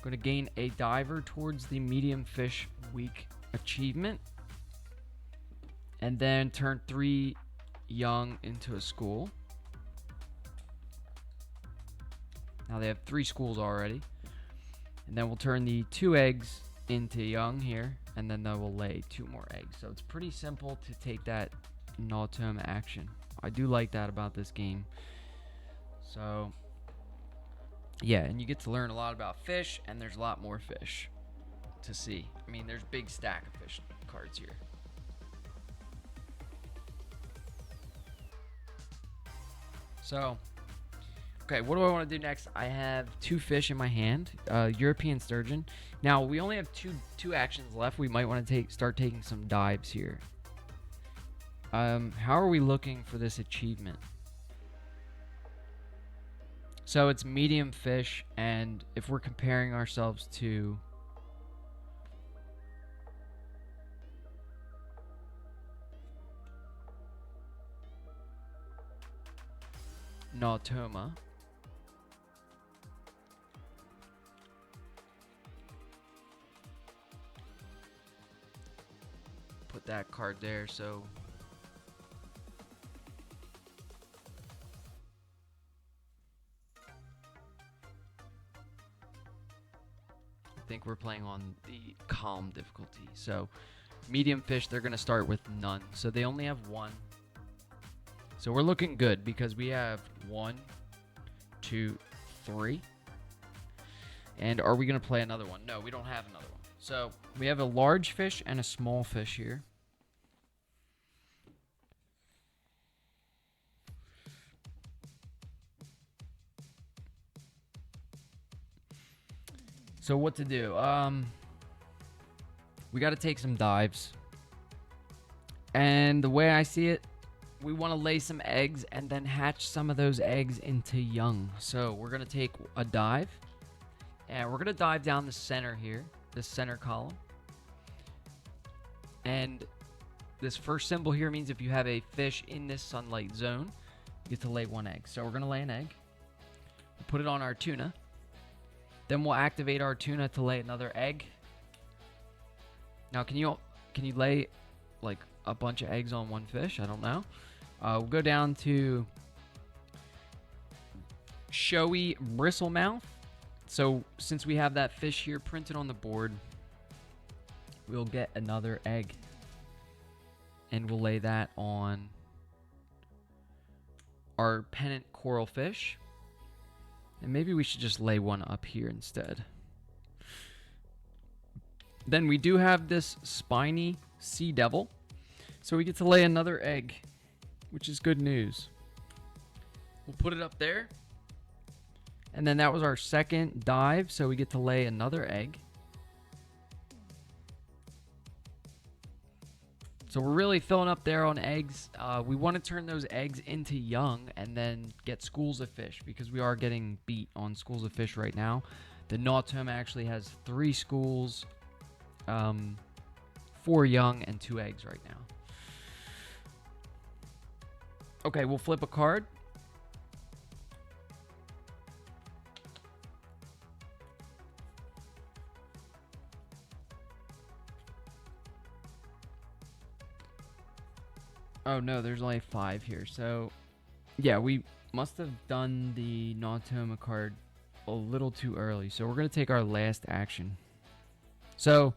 Going to gain a diver towards the medium fish week achievement. And then turn 3 young into a school. Now they have 3 schools already. And then we'll turn the 2 eggs into young here. And then they will lay 2 more eggs. So it's pretty simple to take that Nautoma action. I do like that about this game. So, yeah, and you get to learn a lot about fish, and there's a lot more fish to see. I mean, there's a big stack of fish cards here. So, okay, what do I want to do next? I have 2 fish in my hand, European sturgeon. Now, we only have two actions left. We might want to start taking some dives here. How are we looking for this achievement? So it's medium fish, and if we're comparing ourselves to Nautoma, put that card there, so I think we're playing on the calm difficulty. So medium fish, they're going to start with none. So they only have 1. So we're looking good because we have 1, 2, 3. And are we going to play another one? No, we don't have another one. So we have a large fish and a small fish here. So what to do? We got to take some dives. And the way I see it, we want to lay some eggs and then hatch some of those eggs into young. So we're going to take a dive. And we're going to dive down the center here, this center column. And this first symbol here means if you have a fish in this sunlight zone, you get to lay 1 egg. So we're going to lay an egg. We'll put it on our tuna. Then we'll activate our tuna to lay another egg. Now, can you lay like a bunch of eggs on 1 fish? I don't know. We'll go down to showy bristlemouth. So since we have that fish here printed on the board, we'll get another egg. And we'll lay that on our pennant coral fish. And maybe we should just lay 1 up here instead. Then we do have this spiny sea devil. So we get to lay another egg, which is good news. We'll put it up there. And then that was our second dive, so we get to lay another egg. So we're really filling up there on eggs. We want to turn those eggs into young and then get schools of fish because we are getting beat on schools of fish right now. The Nautoma actually has 3 schools, 4 young, and 2 eggs right now. Okay, we'll flip a card. Oh no, there's only 5 here. So, yeah, we must have done the Nautoma card a little too early. So we're going to take our last action. So,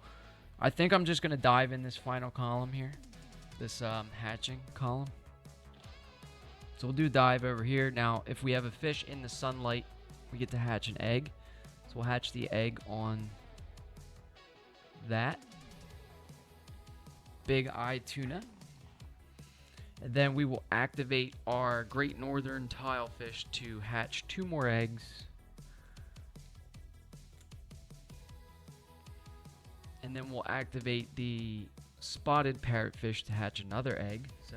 I think I'm just going to dive in this final column here. This hatching column. So we'll do dive over here. Now, if we have a fish in the sunlight, we get to hatch an egg. So we'll hatch the egg on that. Big eye tuna. And then we will activate our great northern tilefish to hatch 2 more eggs. And then we'll activate the spotted parrotfish to hatch another egg. So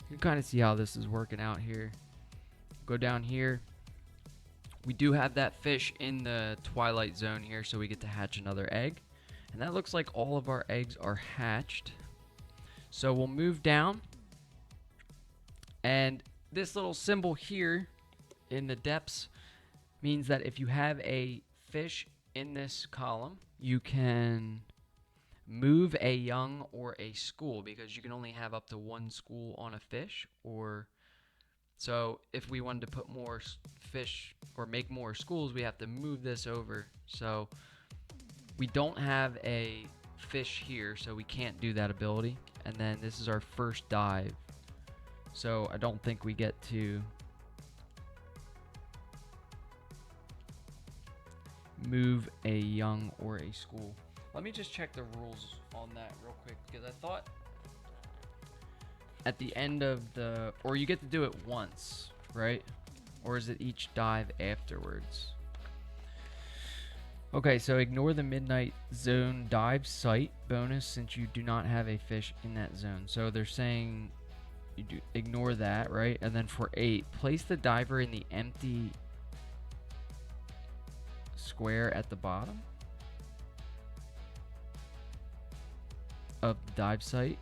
you can kind of see how this is working out here. Go down here. We do have that fish in the twilight zone here, so we get to hatch another egg. And that looks like all of our eggs are hatched. So we'll move down. And this little symbol here in the depths means that if you have a fish in this column, you can move a young or a school, because you can only have up to one school on a fish. Or so if we wanted to put more fish or make more schools, we have to move this over. So we don't have a fish here, so we can't do that ability. And then this is our first dive, so I don't think we get to move a young or a school. Let me just check the rules on that real quick, because I thought at the end of the, or you get to do it once, right? Or is it each dive afterwards? Okay, so ignore the midnight zone dive site bonus since you do not have a fish in that zone. So they're saying you do ignore that, right? And then for 8, place the diver in the empty square at the bottom of the dive site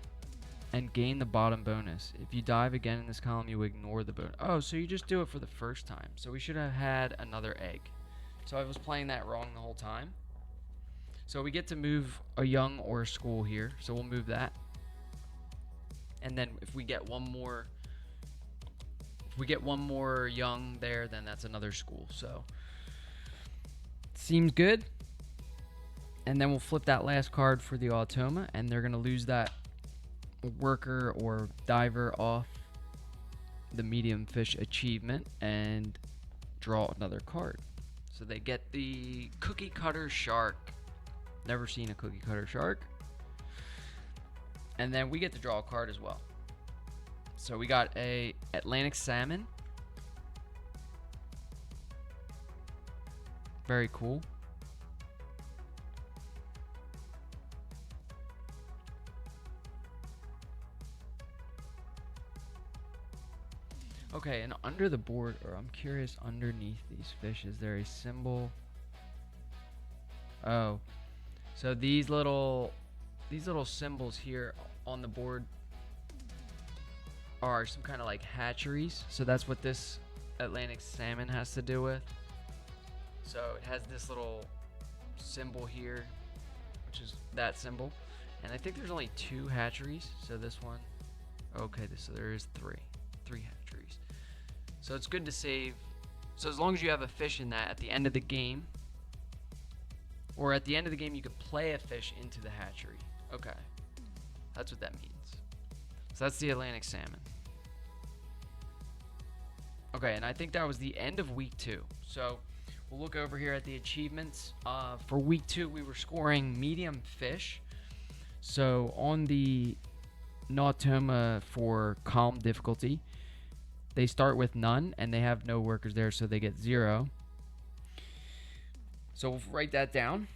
and gain the bottom bonus. If you dive again in this column, you ignore the bonus. Oh, so you just do it for the first time. So we should have had another egg. So I was playing that wrong the whole time. So we get to move a young or a school here. So we'll move that. And then if we get one more young there, then that's another school. So seems good. And then we'll flip that last card for the Nautoma, and they're going to lose that worker or diver off the medium fish achievement and draw another card. So they get the cookie cutter shark. Never seen a cookie cutter shark. And then we get to draw a card as well. So we got a Atlantic salmon. Very cool. Okay, and under the board, or I'm curious, underneath these fish, is there a symbol? Oh, so these little symbols here on the board are some kind of like hatcheries. So that's what this Atlantic salmon has to do with. So it has this little symbol here, which is that symbol. And I think there's only 2 hatcheries. So this one, okay, so there is 3 hatcheries. So it's good to save. So as long as you have a fish in that at the end of the game, or at the end of the game, you could play a fish into the hatchery. Okay, that's what that means. So that's the Atlantic salmon. Okay, and I think that was the end of week 2. So we'll look over here at the achievements. For week 2, we were scoring medium fish. So on the Nautoma for calm difficulty, they start with none, and they have no workers there, so they get 0. So we'll write that down.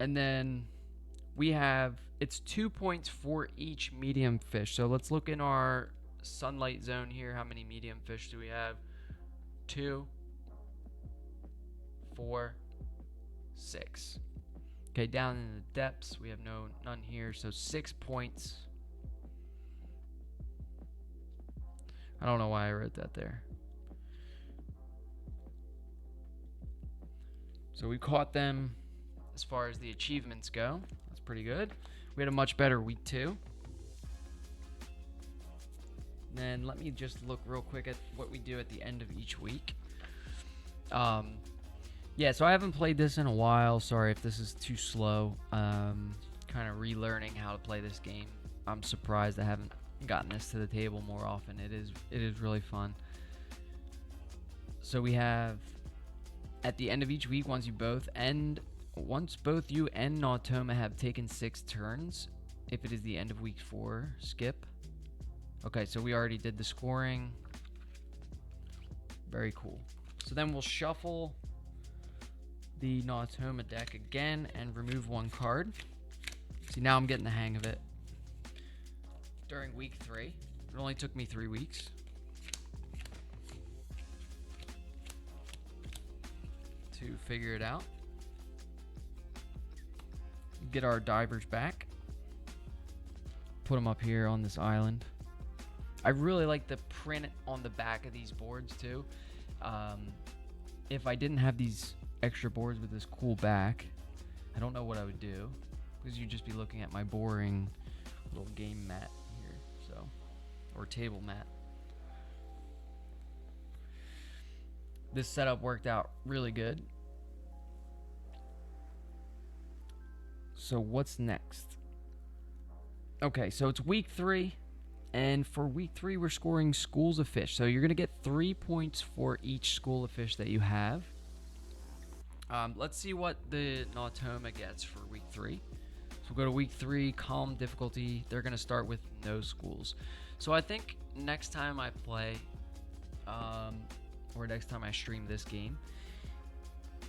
And then we have, it's 2 points for each medium fish. So let's look in our sunlight zone here. How many medium fish do we have? 2, 4, 6. Okay, down in the depths, we have none here, so 6 points. I don't know why I wrote that there. So we caught them as far as the achievements go. That's pretty good. We had a much better week 2. Then let me just look real quick at what we do at the end of each week. Yeah, so I haven't played this in a while. Sorry if this is too slow. Kind of relearning how to play this game. I'm surprised I haven't gotten this to the table more often. It is really fun. So we have, at the end of each week, once both you and Nautoma have taken 6 turns, if it is the end of week 4, skip. Okay, so we already did the scoring. Very cool. So then we'll shuffle the Nautoma deck again and remove 1 card. See, now I'm getting the hang of it. During week 3, it only took me 3 weeks. figure it out. Get our divers back. Put them up here on this island. I really like the print on the back of these boards too. If I didn't have these extra boards with this cool back, I don't know what I would do, because you'd just be looking at my boring little game mat here, so, or table mat. This setup worked out really good. So what's next? Okay, so it's week 3, and for week 3 we're scoring schools of fish. So you're gonna get 3 points for each school of fish that you have. Let's see what the Nautoma gets for week 3. So we'll go to week 3, calm difficulty. They're gonna start with no schools. So I think next time I play, or next time I stream this game,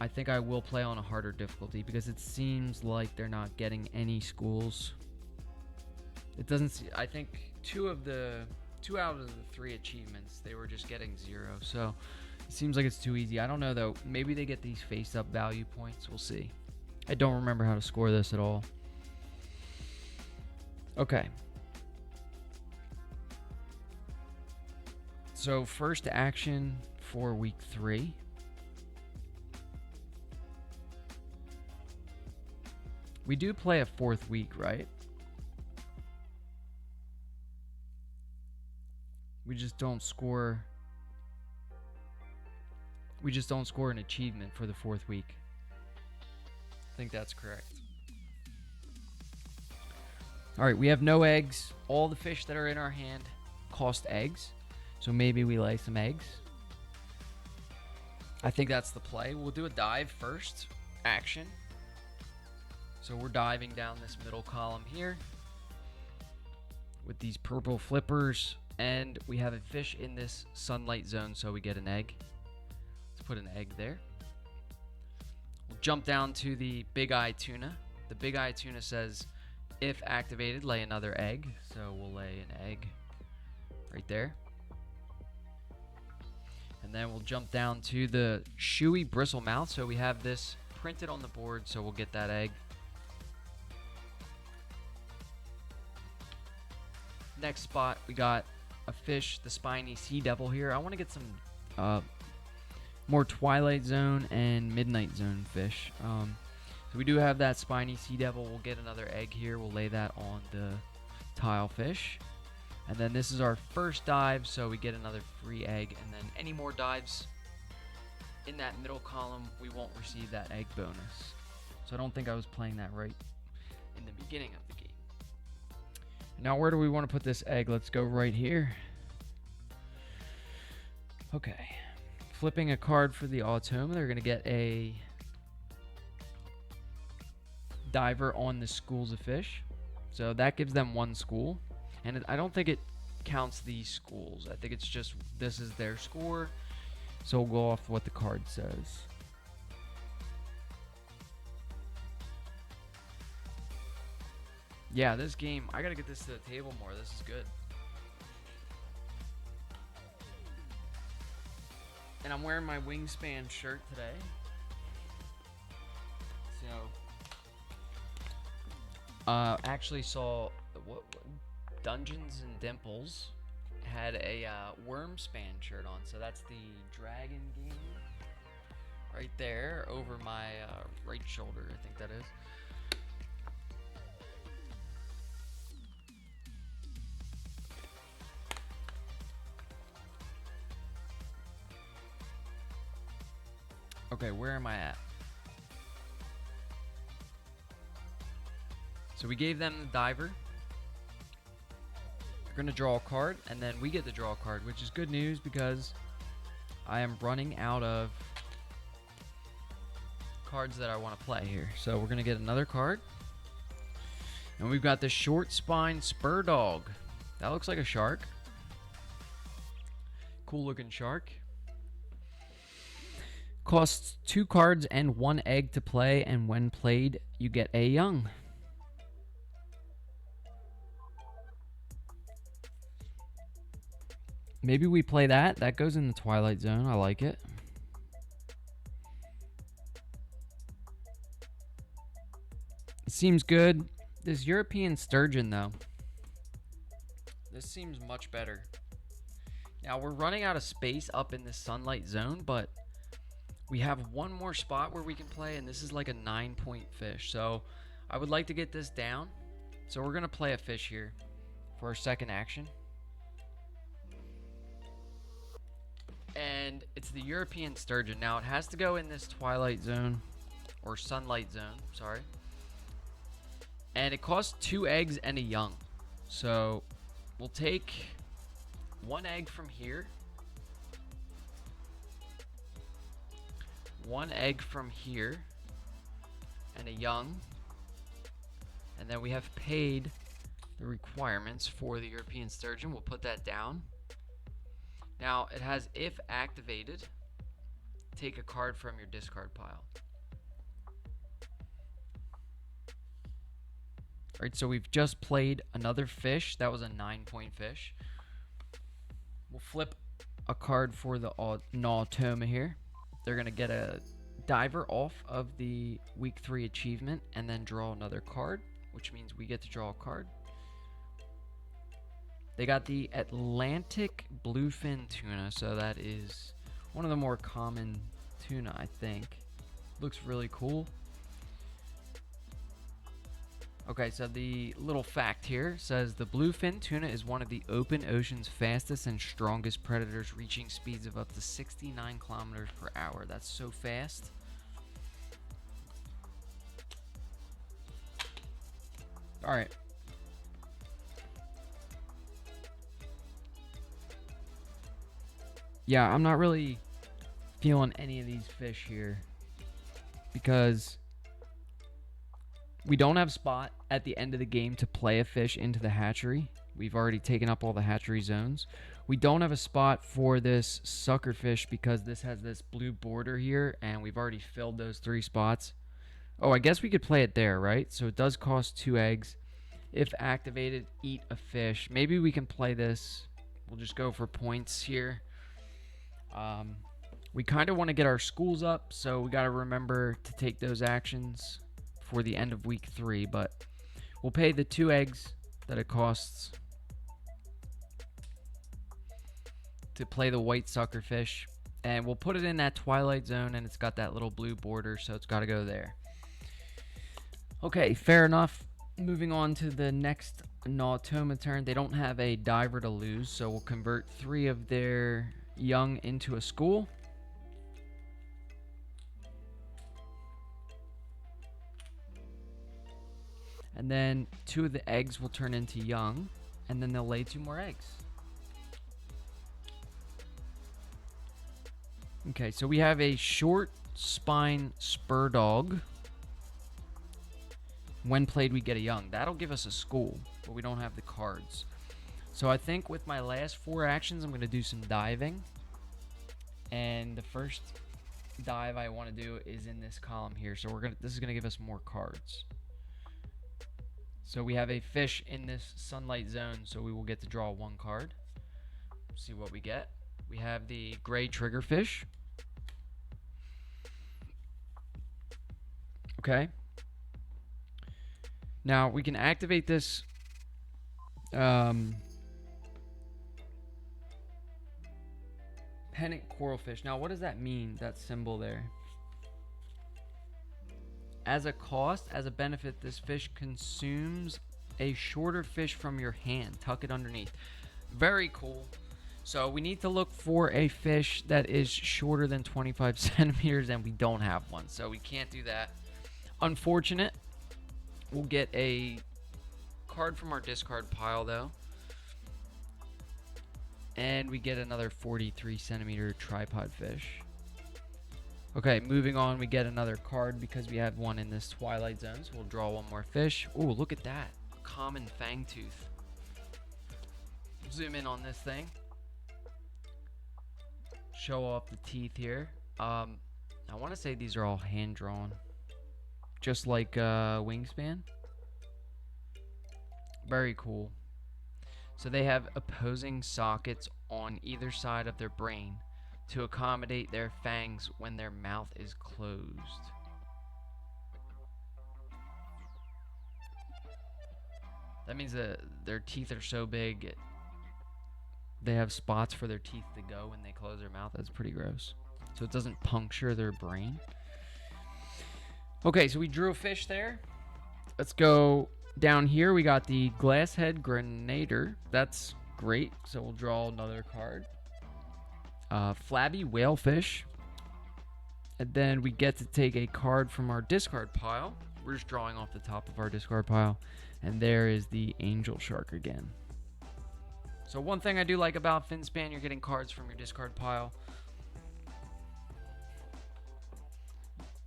I think I will play on a harder difficulty, because it seems like they're not getting any schools. It doesn't see, I think 2 out of the 3 achievements, they were just getting 0. So it seems like it's too easy. I don't know though. Maybe they get these face up value points. We'll see. I don't remember how to score this at all. Okay. So first action for week 3. We do play a 4th week, right? We just don't score. We just don't score an achievement for the 4th week. I think that's correct. All right, we have no eggs. All the fish that are in our hand cost eggs. So maybe we lay some eggs. I think that's the play. We'll do a dive first. Action. So we're diving down this middle column here with these purple flippers, and we have a fish in this sunlight zone, so we get an egg. Let's put an egg there. We'll jump down to the big eye tuna. The big eye tuna says, if activated, lay another egg. So we'll lay an egg right there. And then we'll jump down to the shoey bristle mouth. So we have this printed on the board, so we'll get that egg. Next spot, we got a fish, the spiny sea devil here. I want to get some more Twilight Zone and Midnight Zone fish. So we do have that spiny sea devil. We'll get another egg here. We'll lay that on the tile fish. And then this is our first dive, so we get another free egg. And then any more dives in that middle column, we won't receive that egg bonus. So I don't think I was playing that right in the beginning of the game. Now, where do we want to put this egg? Let's go right here. Okay. Flipping a card for the Nautoma. They're going to get a diver on the schools of fish. So that gives them 1 school. And I don't think it counts these schools. I think it's just this is their score. So we'll go off what the card says. Yeah, this game, I gotta get this to the table more. This is good. And I'm wearing my Wingspan shirt today. So, actually saw what Dungeons and Dimples had a Wormspan shirt on. So that's the dragon game right there over my right shoulder. I think that is. Okay, where am I at? So we gave them the diver. They're going to draw a card, and then we get to draw a card, which is good news because I am running out of cards that I want to play here. So we're going to get another card. And we've got the short spine spur dog. That looks like a shark. Cool looking shark. Costs 2 cards and 1 egg to play, and when played, you get a young. Maybe we play that. That goes in the Twilight Zone. I like it. Seems good. This European sturgeon, though. This seems much better. Now, we're running out of space up in this sunlight zone, but we have one more spot where we can play, and this is like a 9-point fish. So I would like to get this down. So we're going to play a fish here for our second action. And it's the European sturgeon. Now, it has to go in this twilight zone, or sunlight zone, sorry. And it costs 2 eggs and a young. So we'll take 1 egg from here. 1 egg from here. And a young. And then we have paid the requirements for the European sturgeon. We'll put that down. Now, it has if activated, take a card from your discard pile. Alright, so we've just played another fish. That was a 9-point fish. We'll flip a card for the Nautoma here. They're going to get a diver off of the week 3 achievement and then draw another card, which means we get to draw a card. They got the Atlantic bluefin tuna, so that is one of the more common tuna, I think. Looks really cool. Okay, so the little fact here says the bluefin tuna is one of the open ocean's fastest and strongest predators, reaching speeds of up to 69 kilometers per hour. That's so fast. All right. Yeah, I'm not really feeling any of these fish here because we don't have spot at the end of the game to play a fish into the hatchery. We've already taken up all the hatchery zones. We don't have a spot for this sucker fish because this has this blue border here, and we've already filled those 3 spots. Oh, I guess we could play it there, right? So it does cost 2 eggs. If activated, eat a fish. Maybe we can play this. We'll just go for points here. We kind of want to get our schools up, so we got to remember to take those actions for the end of week 3, but we'll pay the 2 eggs that it costs to play the white suckerfish, and we'll put it in that twilight zone, and it's got that little blue border, so it's got to go there. Okay, fair enough. Moving on to the next Nautoma turn. They don't have a diver to lose, so we'll convert 3 of their young into a school. And then 2 of the eggs will turn into young, and then they'll lay 2 more eggs. Okay, so we have a short spine spur dog. When played, we get a young. That'll give us a school, but we don't have the cards. So I think with my last 4 actions, I'm going to do some diving. And the first dive I want to do is in this column here. So this is going to give us more cards. So we have a fish in this sunlight zone, so we will get to draw 1 card. See what we get. We have the gray triggerfish. Okay. Now we can activate this pennant coralfish. Now what does that mean, that symbol there? As a cost, as a benefit, this fish consumes a shorter fish from your hand. Tuck it underneath. Very cool. So we need to look for a fish that is shorter than 25 centimeters, and we don't have one. So we can't do that. Unfortunate. We'll get a card from our discard pile, though. And we get another 43 centimeter tripod fish. Okay, moving on, we get another card because we have one in this twilight zone. So we'll draw 1 more fish. Oh, look at that. Common fangtooth. Zoom in on this thing. Show off the teeth here. I want to say these are all hand-drawn. Just like Wingspan. Very cool. So they have opposing sockets on either side of their brain to accommodate their fangs when their mouth is closed. That means that their teeth are so big, they have spots for their teeth to go when they close their mouth. That's pretty gross. So it doesn't puncture their brain. Okay, so we drew a fish there. Let's go down here. We got the glasshead grenader. That's great. So we'll draw another card. Flabby whalefish. And then we get to take a card from our discard pile. We're just drawing off the top of our discard pile. And there is the angel shark again. So one thing I do like about Finspan, you're getting cards from your discard pile.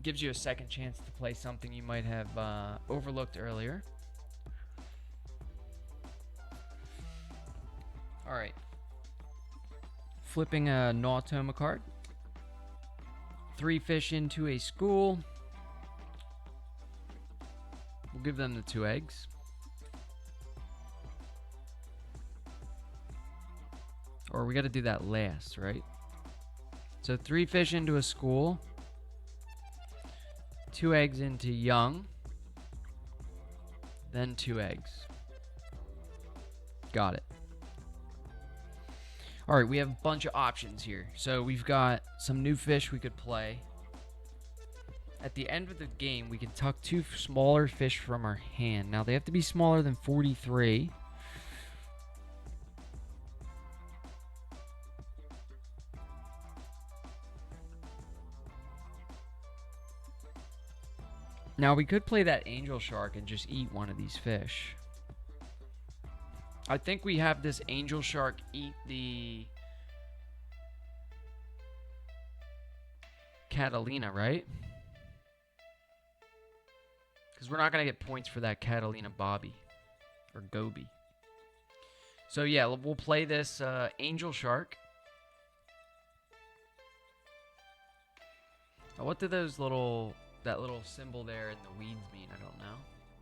Gives you a second chance to play something you might have overlooked earlier. All right. Flipping a Nautoma card. 3 fish into a school. We'll give them the 2 eggs. Or we got to do that last, right? So 3 fish into a school. 2 eggs into young. Then 2 eggs. Got it. All right, we have a bunch of options here. So we've got some new fish we could play. At the end of the game, we can tuck 2 smaller fish from our hand. Now, they have to be smaller than 43. Now, we could play that angel shark and just eat one of these fish. I think we have this angel shark eat the Catalina, right? Because we're not going to get points for that Catalina Bobby or Goby. So, yeah, we'll play this angel shark. Now, what do those that little symbol there in the weeds mean? I don't know.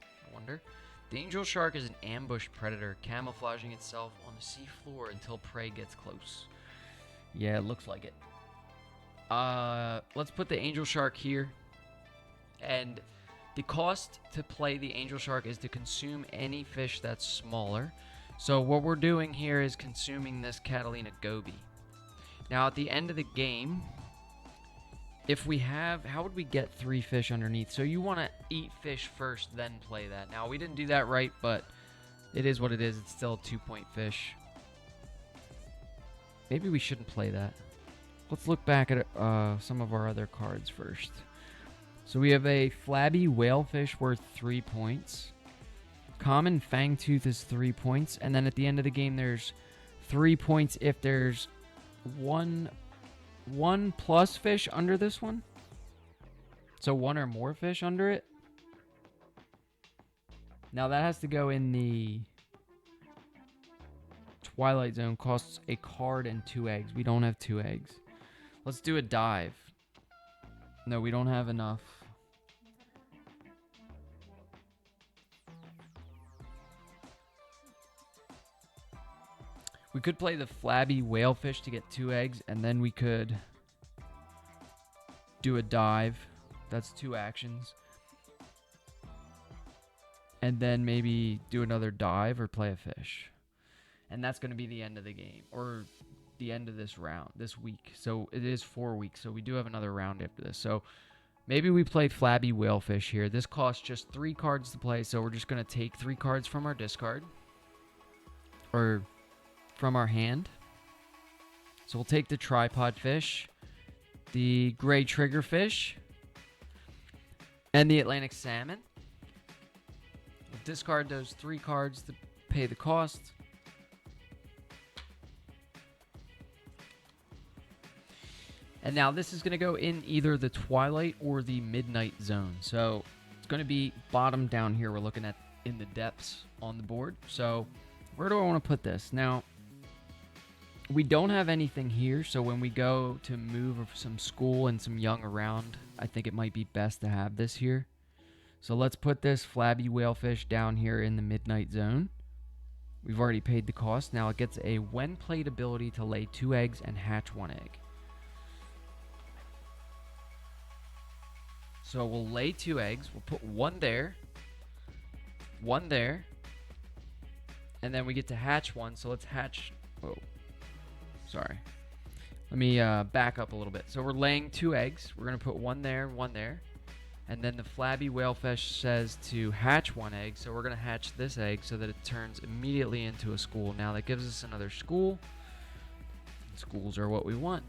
I wonder. The angel shark is an ambush predator, camouflaging itself on the seafloor until prey gets close. Yeah, it looks like it. Let's put the angel shark here. And the cost to play the angel shark is to consume any fish that's smaller. So what we're doing here is consuming this Catalina Goby. Now, at the end of the game, if we have, how would we get 3 fish underneath? So you want to eat fish first, then play that. Now, we didn't do that right, but it is what it is. It's still a 2-point fish. Maybe we shouldn't play that. Let's look back at some of our other cards first. So we have a flabby whalefish worth 3 points. Common fangtooth is 3 points. And then at the end of the game, there's 3 points if there's one plus fish under this one. So 1 or more fish under it. Now that has to go in the Twilight Zone. Costs a card and 2 eggs. We don't have 2 eggs. Let's do a dive. No, we don't have enough. We could play the flabby whalefish to get 2 eggs, and then we could do a dive. That's 2 actions. And then maybe do another dive or play a fish. And that's going to be the end of the game, or the end of this round, this week. So it is 4 weeks, so we do have another round after this. So maybe we play flabby whalefish here. This costs just 3 cards to play, so we're just going to take 3 cards from our discard. Or from our hand. So we'll take the tripod fish, the gray triggerfish, and the Atlantic salmon. We'll discard those 3 cards to pay the cost. And now this is going to go in either the Twilight or the Midnight Zone. So it's going to be bottom down here. We're looking at in the depths on the board. So where do I want to put this? Now, we don't have anything here, so when we go to move some school and some young around, I think it might be best to have this here. So let's put this flabby whalefish down here in the Midnight Zone. We've already paid the cost. Now it gets a when played ability to lay 2 eggs and hatch 1 egg. So we'll lay 2 eggs. We'll put 1 there, 1 there, And then we get to hatch one. So let's hatch. Whoa. Sorry. Let me back up a little bit. So we're laying 2 eggs. We're going to put one there, one there. And then the flabby whalefish says to hatch 1 egg. So we're going to hatch this egg so that it turns immediately into a school. Now that gives us another school. Schools are what we want.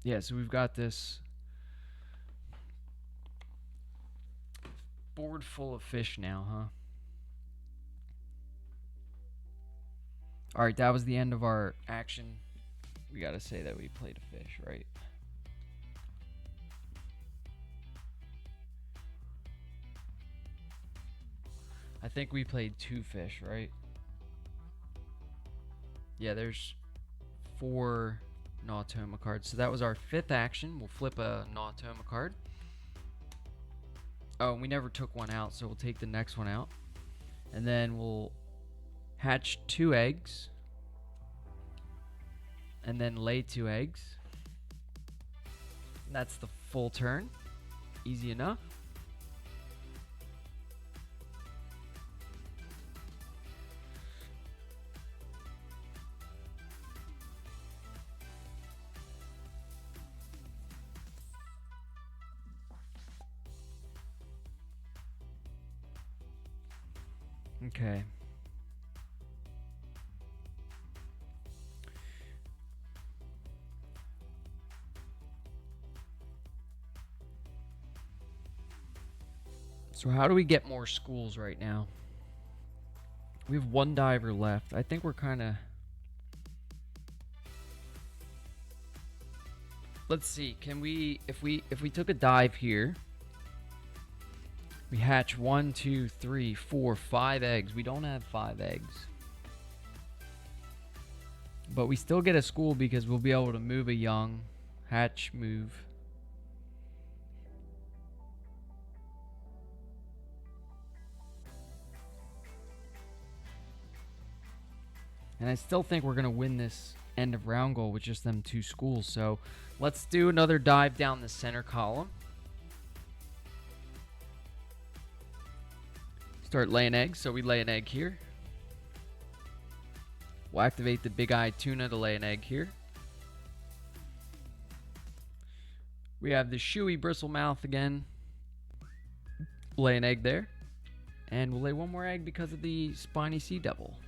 Yeah, so we've got this board full of fish now, huh? Alright, that was the end of our action. We gotta say that we played a fish, right? I think we played 2 fish, right? Yeah, there's 4 Nautoma cards. So that was our 5th action. We'll flip a Nautoma card. Oh, we never took one out, so we'll take the next one out. And then we'll hatch 2 eggs. And then lay 2 eggs. That's the full turn. Easy enough. Okay. So how do we get more schools right now? We have 1 diver left. I think we're kind of... Let's see. Can we if we took a dive here, we hatch 1, 2, 3, 4, 5 eggs. We don't have 5 eggs. But we still get a school because we'll be able to move a young. Hatch, move. And I still think we're going to win this end of round goal with just them 2 schools. So let's do another dive down the center column. Start laying eggs. So we lay an egg here. We'll activate the big-eyed tuna to lay an egg here. We have the shoey bristlemouth again. Lay an egg there. And we'll lay 1 more egg because of the spiny sea devil.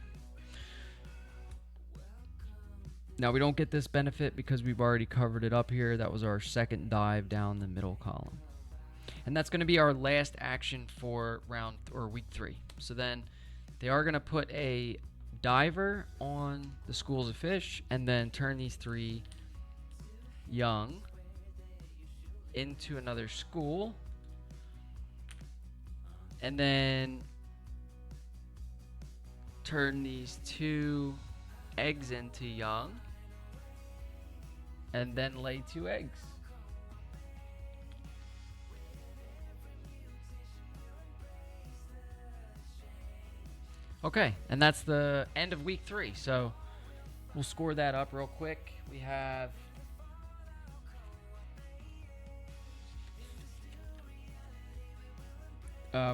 Now we don't get this benefit because we've already covered it up here. That was our 2nd dive down the middle column. And that's going to be our last action for week 3. So then they are going to put a diver on the schools of fish and then turn these 3 young into another school. And then turn these 2 eggs into young. And then lay 2 eggs. Okay, and that's the end of week 3. So we'll score that up real quick. We have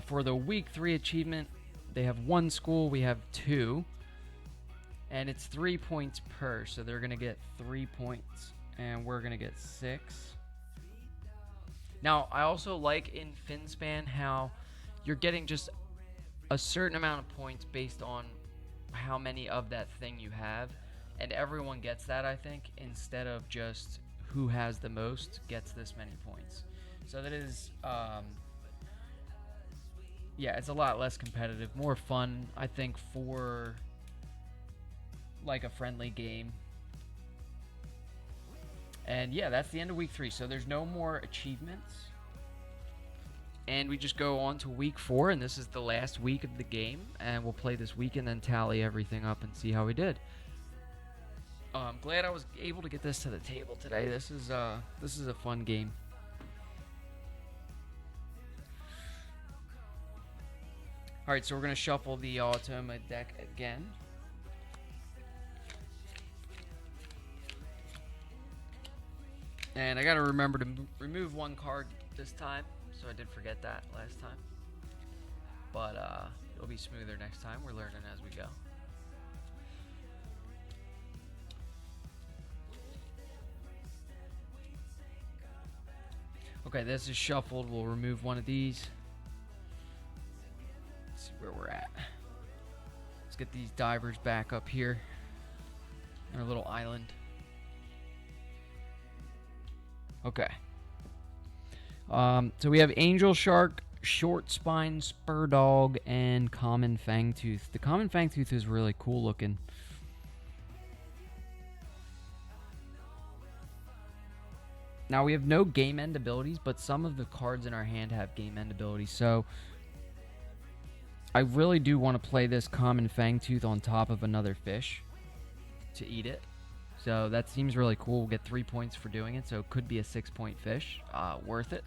for the week 3 achievement, they have 1 school, we have 2. And it's 3 points per, so they're going to get 3 points. And we're going to get 6. Now, I also like in Finspan how you're getting just a certain amount of points based on how many of that thing you have. And everyone gets that, I think, instead of just who has the most gets this many points. So that is, yeah, it's a lot less competitive. More fun, I think, for like a friendly game. And yeah, that's the end of week 3. So there's no more achievements. And we just go on to week 4, and this is the last week of the game. And we'll play this week and then tally everything up and see how we did. I'm glad I was able to get this to the table today. This is a fun game. Alright, so we're going to shuffle the Nautoma deck again. And I got to remember to remove one card this time. So I did forget that last time. But it'll be smoother next time. We're learning as we go. Okay, this is shuffled. We'll remove one of these. Let's see where we're at. Let's get these divers back up here. Our little island. Okay. So we have Angel Shark, Short Spine, Spur Dog, and Common Fangtooth. The Common Fangtooth is really cool looking. Now we have no game end abilities, but some of the cards in our hand have game end abilities. So I really do want to play this Common Fangtooth on top of another fish to eat it. So that seems really cool. We'll get 3 points for doing it. So it could be a 6-point fish. Worth it.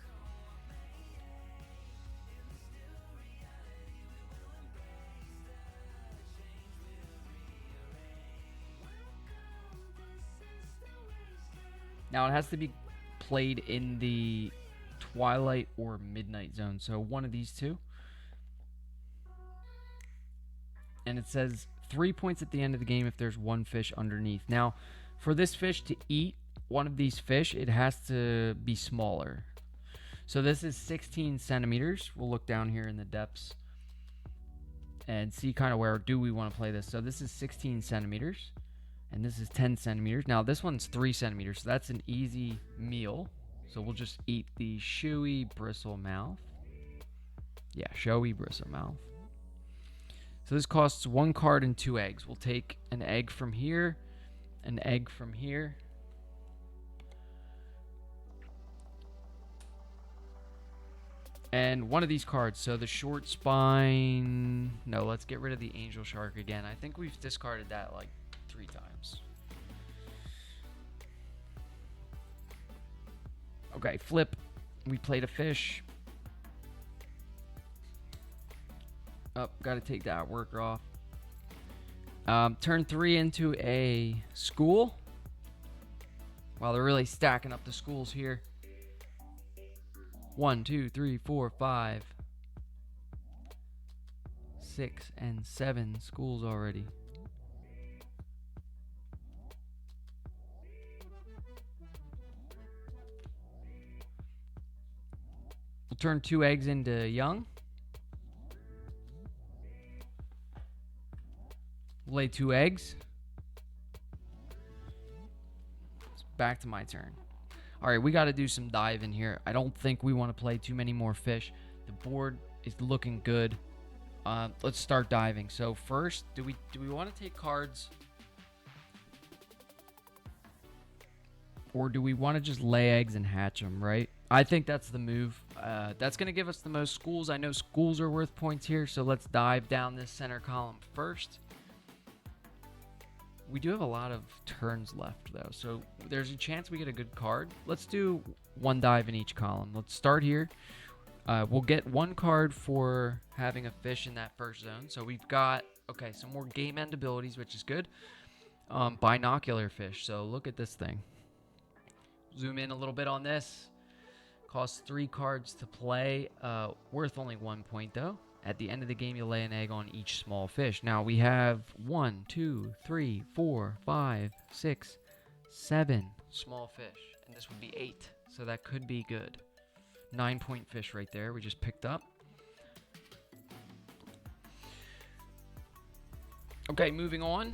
Now it has to be played in the twilight or midnight zone. So one of these two. And it says 3 points at the end of the game if there's one fish underneath. Now, for this fish to eat one of these fish, it has to be smaller. So this is 16 centimeters. We'll look down here in the depths and see kind of where do we want to play this. So this is 16 centimeters and this is 10 centimeters. Now this one's 3 centimeters, so that's an easy meal. So we'll just eat the showy bristle mouth. Yeah, showy bristle mouth. So this costs 1 card and 2 eggs. We'll take an egg from here, an egg from here. And one of these cards. So the short spine. No, let's get rid of the angel shark again. I think we've discarded that like 3 times. Okay, flip. We played a fish. Oh, gotta take that worker off. Turn 3 into a school. Wow, they're really stacking up the schools here. 1, 2, 3, 4, 5, 6, and 7 schools already. We'll turn 2 eggs into young. Lay 2 eggs. It's back to my turn. All right, we got to do some diving here. I don't think we want to play too many more fish. The board is looking good. Let's start diving. So first, do we want to take cards, or do we want to just lay eggs and hatch them? Right? I think that's the move. That's going to give us the most schools. I know schools are worth points here, so let's dive down this center column first. We do have a lot of turns left, though, so there's a chance we get a good card. Let's do 1 dive in each column. Let's start here. We'll get 1 card for having a fish in that first zone. So we've got, okay, some more game end abilities, which is good. Binocular fish. So look at this thing. Zoom in a little bit on this. Costs 3 cards to play. Worth only 1 point, though. At the end of the game, you'll lay an egg on each small fish. Now, we have 1, 2, 3, 4, 5, 6, 7 small fish. And this would be 8. So that could be good. 9-point fish right there we just picked up. Okay, moving on.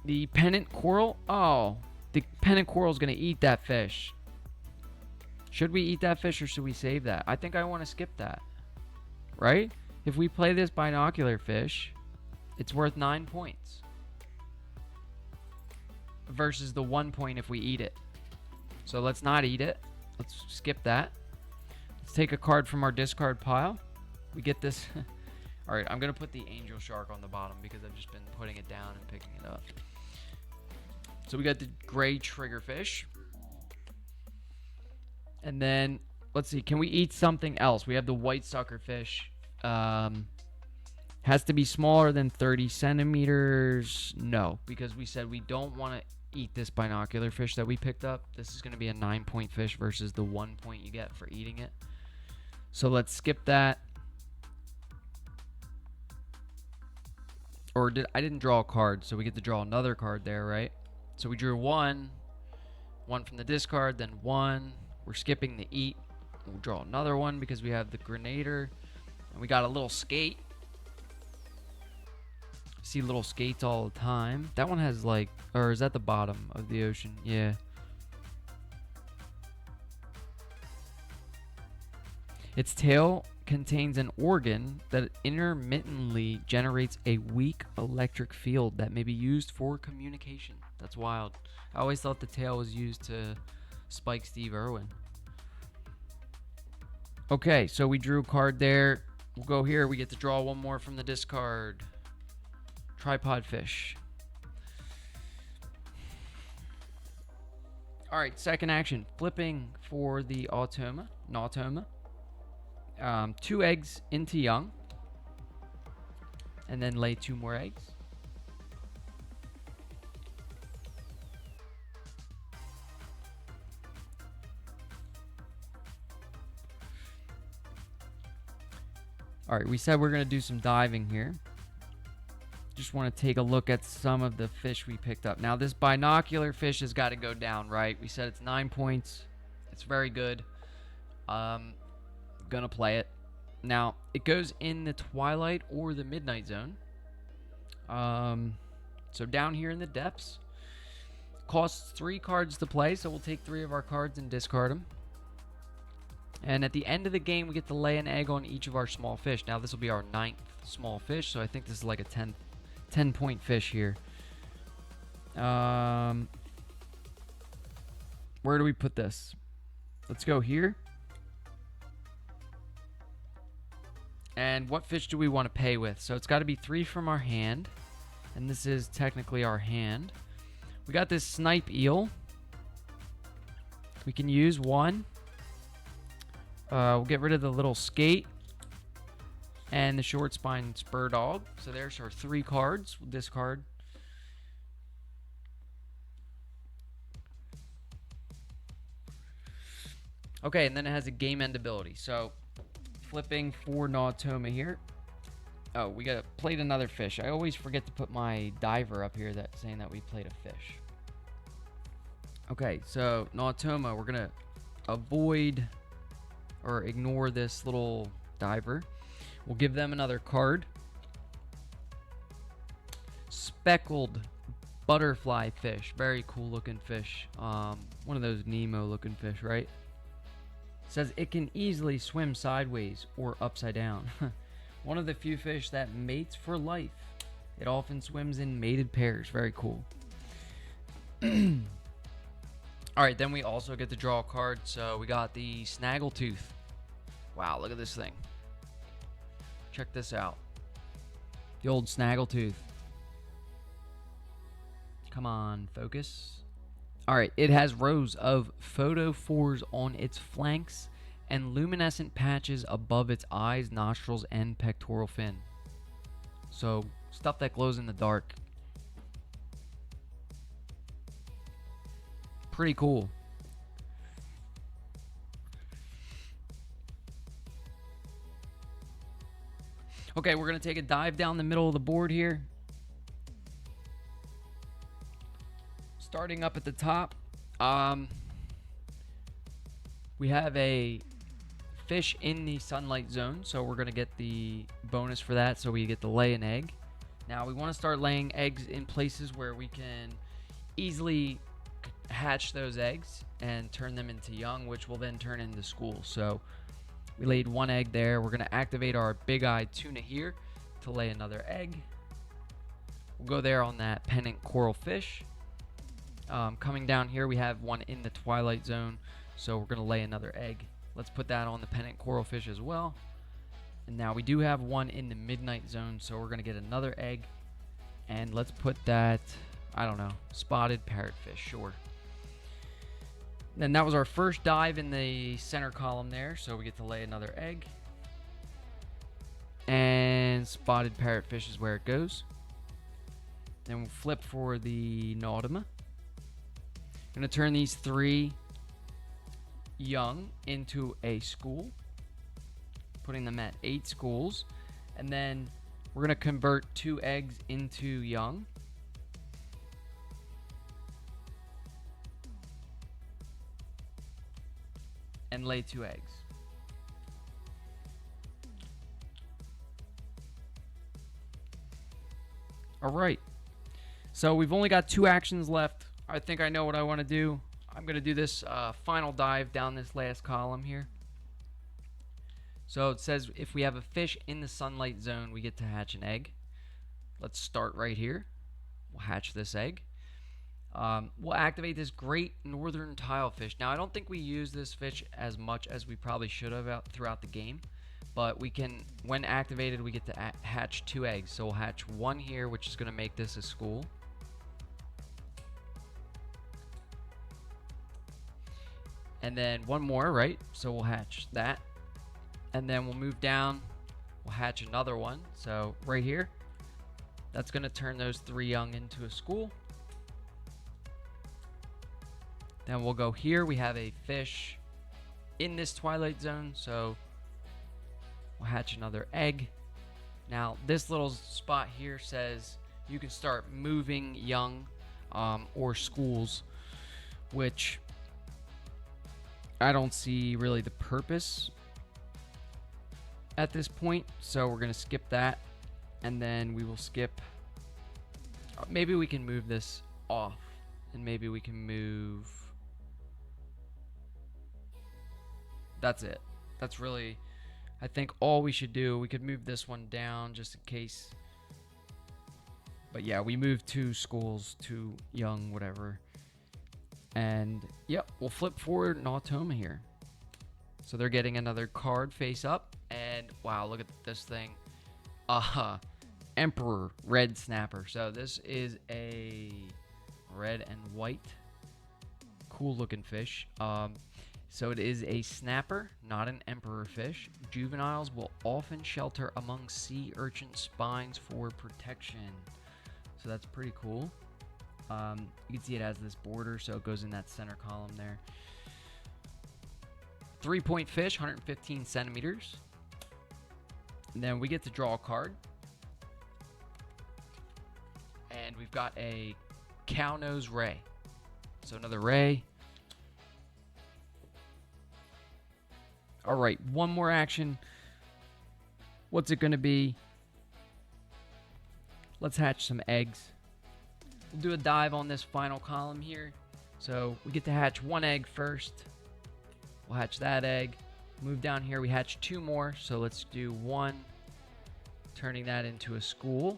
The pennant coral. Oh, the pennant coral is going to eat that fish. Should we eat that fish or should we save that? I think I want to skip that. Right? If we play this binocular fish, it's worth 9 points. Versus the 1 point if we eat it. So let's not eat it. Let's skip that. Let's take a card from our discard pile. We get this. Alright, I'm going to put the angel shark on the bottom because I've just been putting it down and picking it up. So we got the gray triggerfish. And then, let's see, can we eat something else? We have the white suckerfish. Has to be smaller than 30 centimeters. No, because we said we don't want to eat this binocular fish that we picked up. This is going to be a 9-point fish versus the 1 point you get for eating it. So let's skip that. Or I didn't draw a card, so we get to draw another card there, right? So we drew one from the discard, then one. We're skipping the eat. We'll draw another one because we have the Grenader. And we got a little skate. See little skates all the time. That one has like, or is that the bottom of the ocean? Yeah. Its tail contains an organ that intermittently generates a weak electric field that may be used for communication. That's wild. I always thought the tail was used to spike Steve Irwin. Okay, so we drew a card there. We'll go here. We get to draw one more from the discard. Tripod fish. All right, second action. Flipping for the Nautoma. 2 eggs into young. And then lay 2 more eggs. All right, we said we're going to do some diving here. Just want to take a look at some of the fish we picked up. Now, this binocular fish has got to go down, right? We said it's 9 points. It's very good. Gonna play it. Now, it goes in the Twilight or the Midnight Zone. So down here in the depths. Costs 3 cards to play, so we'll take 3 of our cards and discard them. And at the end of the game, we get to lay an egg on each of our small fish. Now, this will be our 9th small fish, so I think this is like a 10-point fish here. Where do we put this? Let's go here. And what fish do we want to pay with? So it's got to be 3 from our hand. And this is technically our hand. We got this snipe eel. We can use 1. We'll get rid of the little skate. And the short spine spur dog. So there's our 3 cards. We'll discard. Okay, and then it has a game end ability. So flipping for Nautoma here. Oh, we played another fish. I always forget to put my diver up here saying that we played a fish. Okay, so Nautoma, we're going to avoid or ignore this little diver. We'll give them another card. Speckled butterfly fish. Very cool looking fish. One of those Nemo looking fish, right? Says it can easily swim sideways or upside down. One of the few fish that mates for life. It often swims in mated pairs. Very cool. Alright, then we also get to draw a card. So we got the Snaggletooth. Wow, look at this thing. Check this out. The old Snaggletooth. Come on, focus. Alright, it has rows of photophores on its flanks and luminescent patches above its eyes, nostrils, and pectoral fin. So, stuff that glows in the dark. Pretty cool. Okay, we're going to take a dive down the middle of the board here. Starting up at the top, we have a fish in the sunlight zone, so we're going to get the bonus for that, so we get to lay an egg. Now, we want to start laying eggs in places where we can easily hatch those eggs and turn them into young, which will then turn into school. So we laid 1 egg there. We're going to activate our big-eyed tuna here to lay another egg. We'll go there on that pennant coral fish. Coming down here, we have 1 in the twilight zone, so we're going to lay another egg. Let's put that on the pennant coral fish as well. And now we do have 1 in the midnight zone, so we're going to get another egg. And let's put that, I don't know, spotted parrotfish, sure. Then that was our first dive in the center column there, so we get to lay another egg. And spotted parrotfish is where it goes. Then we'll flip for the Nautoma. Gonna turn these 3 young into a school, putting them at 8 schools, and then we're gonna convert 2 eggs into young. And lay 2 eggs. All right. So we've only got 2 actions left. I think I know what I want to do. I'm going to do this final dive down this last column here. So it says if we have a fish in the sunlight zone, we get to hatch an egg. Let's start right here. We'll hatch this egg. We'll activate this great northern tilefish. Now, I don't think we use this fish as much as we probably should have throughout the game, but we can, when activated, we get to hatch 2 eggs. So we'll hatch 1 here, which is going to make this a school. And then 1 more, right? So we'll hatch that. And then we'll move down. We'll hatch another one. So right here, that's going to turn those 3 young into a school. Then we'll go here. We have a fish in this twilight zone, so we'll hatch another egg. Now, this little spot here says you can start moving young or schools, which I don't see really the purpose at this point, so we're going to skip that, and then we will skip. Maybe we can move this off, and maybe we can move. That's it. That's really, I think, all we should do. We could move this one down just in case. But yeah, we moved 2 schools, 2 young, whatever. And yep, we'll flip forward Nautoma here. So they're getting another card face up. And wow, look at this thing. Emperor red snapper. So this is a red and white. Cool looking fish. So it is a snapper, not an emperor fish. Juveniles will often shelter among sea urchin spines for protection. So that's pretty cool. You can see it has this border, so it goes in that center column there. 3-point fish, 115 centimeters. And then we get to draw a card. And we've got a cow nose ray. So another ray. All right, 1 more action. What's it going to be? Let's hatch some eggs. We'll do a dive on this final column here. So we get to hatch 1 egg first. We'll hatch that egg. Move down here. We hatch 2 more. So let's do 1, turning that into a school.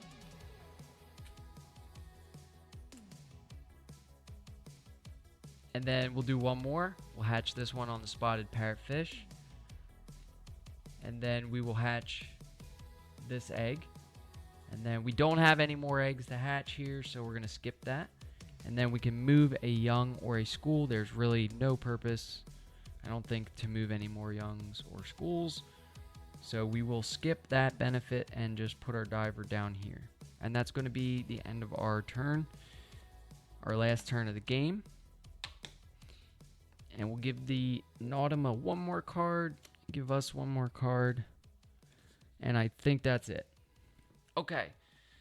And then we'll do 1 more. We'll hatch this one on the spotted parrotfish. And then we will hatch this egg. And then we don't have any more eggs to hatch here, so we're going to skip that. And then we can move a young or a school. There's really no purpose, I don't think, to move any more youngs or schools. So we will skip that benefit and just put our diver down here. And that's going to be the end of our turn, our last turn of the game. And we'll give the Nautoma 1 more card. Give us 1 more card. And I think that's it. Okay.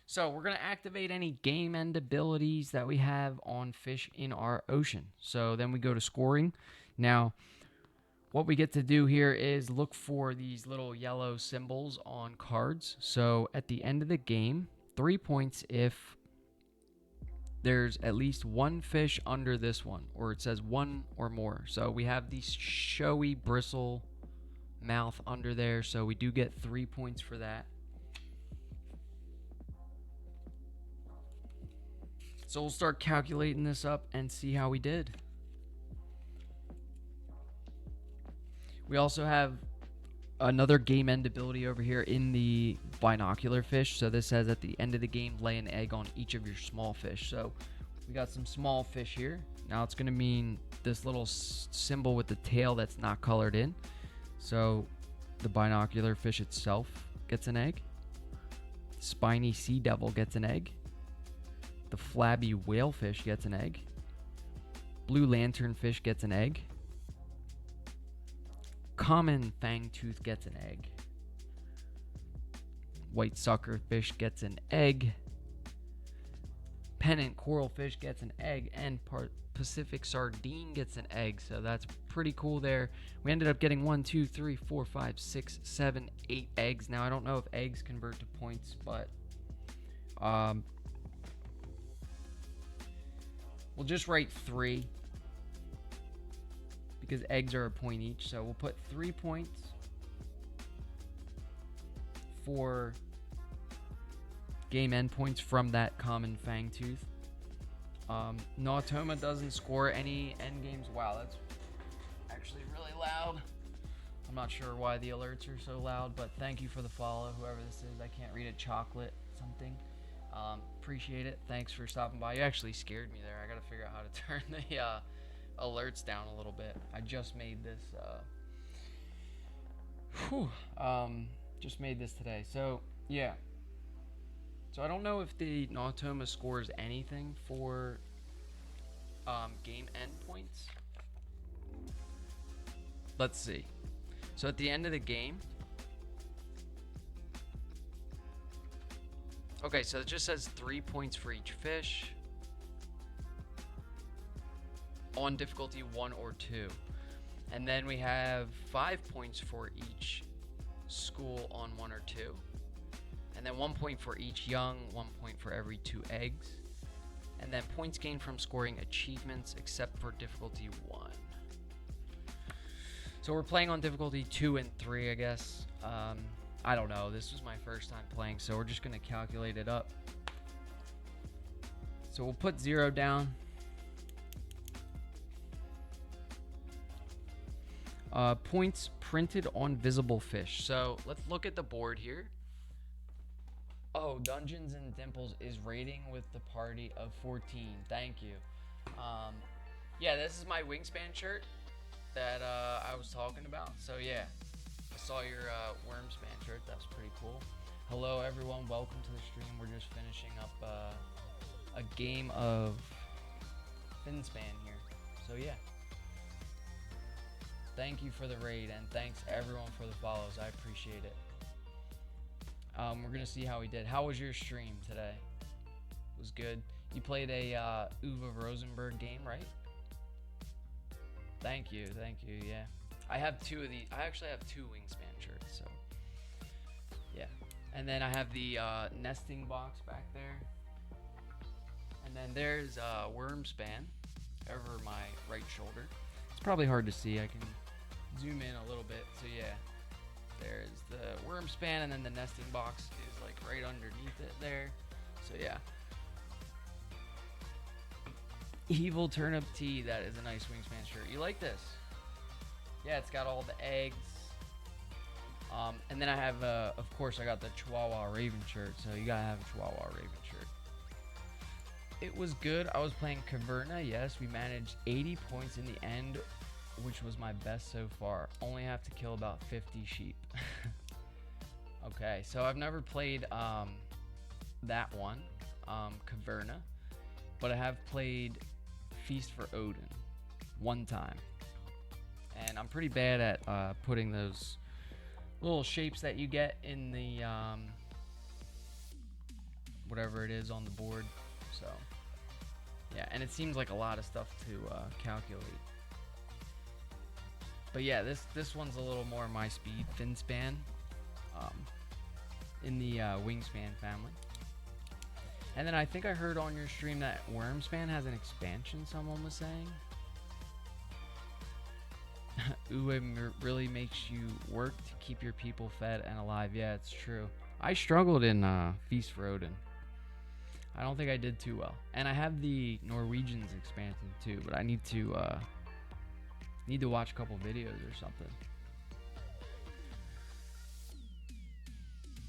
So we're going to activate any game end abilities that we have on fish in our ocean. So then we go to scoring. Now, what we get to do here is look for these little yellow symbols on cards. So at the end of the game, 3 points if there's at least 1 fish under this one, or it says 1 or more. So we have these showy bristle mouth under there, so we do get 3 points for that. So we'll start calculating this up and see how we did. We also have another game end ability over here in the binocular fish. So this says at the end of the game, lay an egg on each of your small fish. So we got some small fish here. Now it's going to mean this little symbol with the tail that's not colored in. So the binocular fish itself gets an egg. Spiny sea devil gets an egg. The flabby whalefish gets an egg. Blue lanternfish gets an egg. Common fangtooth gets an egg. White suckerfish gets an egg. Pennant coralfish gets an egg, and Pacific sardine gets an egg. So that's pretty cool there. We ended up getting 1, 2, 3, 4, 5, 6, 7, 8 eggs. Now I don't know if eggs convert to points, but we'll just write 3 because eggs are a point each. So we'll put 3 points for game end points from that common fangtooth. Nautoma doesn't score any end games. Wow, that's actually really loud. I'm not sure why the alerts are so loud, but thank you for the follow, whoever this is. I can't read it. Chocolate something. Appreciate it. Thanks for stopping by. You actually scared me there. I gotta figure out how to turn the alerts down a little bit. I just made this. Just made this today. So yeah. So I don't know if the Nautoma scores anything for game end points. Let's see. So at the end of the game, okay, so it just says 3 points for each fish on difficulty 1 or 2. And then we have 5 points for each school on 1 or 2. And then 1 point for each young, 1 point for every 2 eggs. And then points gained from scoring achievements except for difficulty 1. So we're playing on difficulty 2 and 3, I guess. I don't know. This was my first time playing, so we're just going to calculate it up. So we'll put 0 down. Points printed on visible fish. So let's look at the board here. Oh, Dungeons and Dimples is rating with the party of 14. Thank you. Yeah, this is my Wingspan shirt that I was talking about. So yeah, I saw your Wormspan shirt. That's pretty cool. Hello everyone, welcome to the stream. We're just finishing up a game of Finspan here. So yeah. Thank you for the raid, and thanks everyone for the follows. I appreciate it. We're gonna see how we did. How was your stream today? It was good. You played a Uwe Rosenberg game, right? Thank you, yeah. I have 2 of these. I actually have 2 Wingspan shirts, so yeah. And then I have the nesting box back there. And then there's Wormspan over my right shoulder. It's probably hard to see. I can zoom in a little bit. So yeah, there's the Wormspan, and then the nesting box is like right underneath it there. So yeah. Evil Turnip Tea, that is a nice Wingspan shirt. You like this? Yeah, it's got all the eggs. And then I have, of course, I got the Chihuahua Raven shirt. So you gotta have a Chihuahua Raven shirt. It was good. I was playing Caverna. Yes, we managed 80 points in the end, which was my best so far. Only have to kill about 50 sheep. Okay, so I've never played that one, Caverna, but I have played Feast for Odin one time. And I'm pretty bad at putting those little shapes that you get in the whatever it is on the board. So yeah, and it seems like a lot of stuff to calculate. But yeah, this one's a little more my speed. Finspan, in the Wingspan family. And then I think I heard on your stream that Wormspan has an expansion, someone was saying. Uwe really makes you work to keep your people fed and alive. Yeah, it's true. I struggled in Feast for Odin. I don't think I did too well. And I have the Norwegians expansion too, but I need to watch a couple videos or something.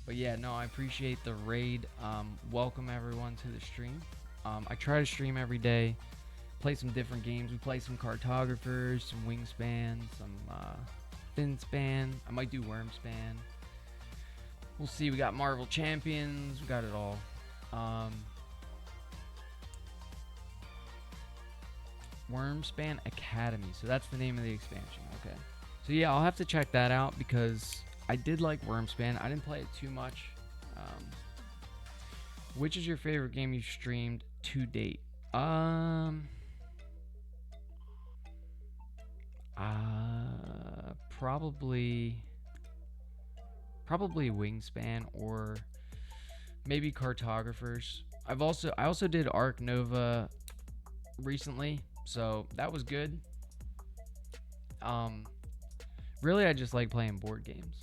But yeah, no, I appreciate the raid. Welcome everyone to the stream. I try to stream every day, play some different games. We play some Cartographers, some Wingspan, some Finspan. I might do Wormspan. We'll see. We got Marvel Champions. We got it all. Wormspan Academy. So that's the name of the expansion. Okay. So yeah, I'll have to check that out because I did like Wormspan. I didn't play it too much. Which is your favorite game you've streamed to date? Probably Wingspan or maybe Cartographers. I also did Arc Nova recently, so that was good. Really, I just like playing board games,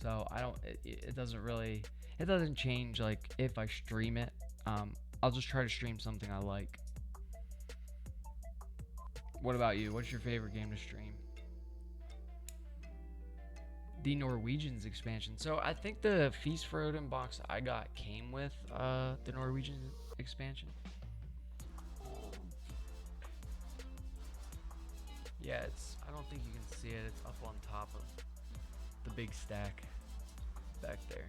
so I don't. It doesn't change like if I stream it. I'll just try to stream something I like. What about you? What's your favorite game to stream? The Norwegians expansion. So I think the Feast for Odin box I got came with the Norwegian expansion. Yeah, I don't think you can see it. It's up on top of the big stack back there.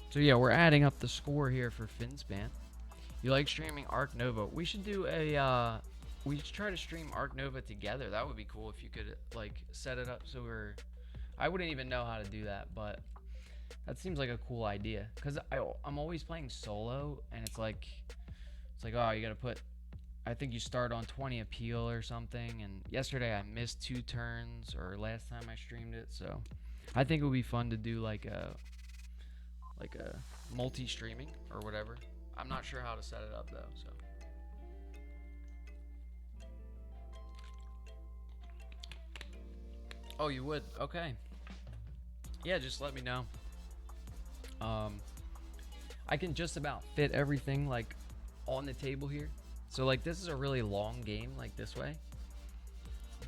So yeah, we're adding up the score here for Finspan. You like streaming Arc Nova? We should do a we should try to stream Arc Nova together. That would be cool if you could like set it up so I wouldn't even know how to do that, but that seems like a cool idea because I'm always playing solo and it's like oh, you gotta put, I think you start on 20 appeal or something, and yesterday I missed 2 turns, or last time I streamed it, so I think it would be fun to do like a multi-streaming or whatever. I'm not sure how to set it up though, so. Oh, you would? Okay. Yeah, just let me know. I can just about fit everything like on the table here. So like this is a really long game like this way,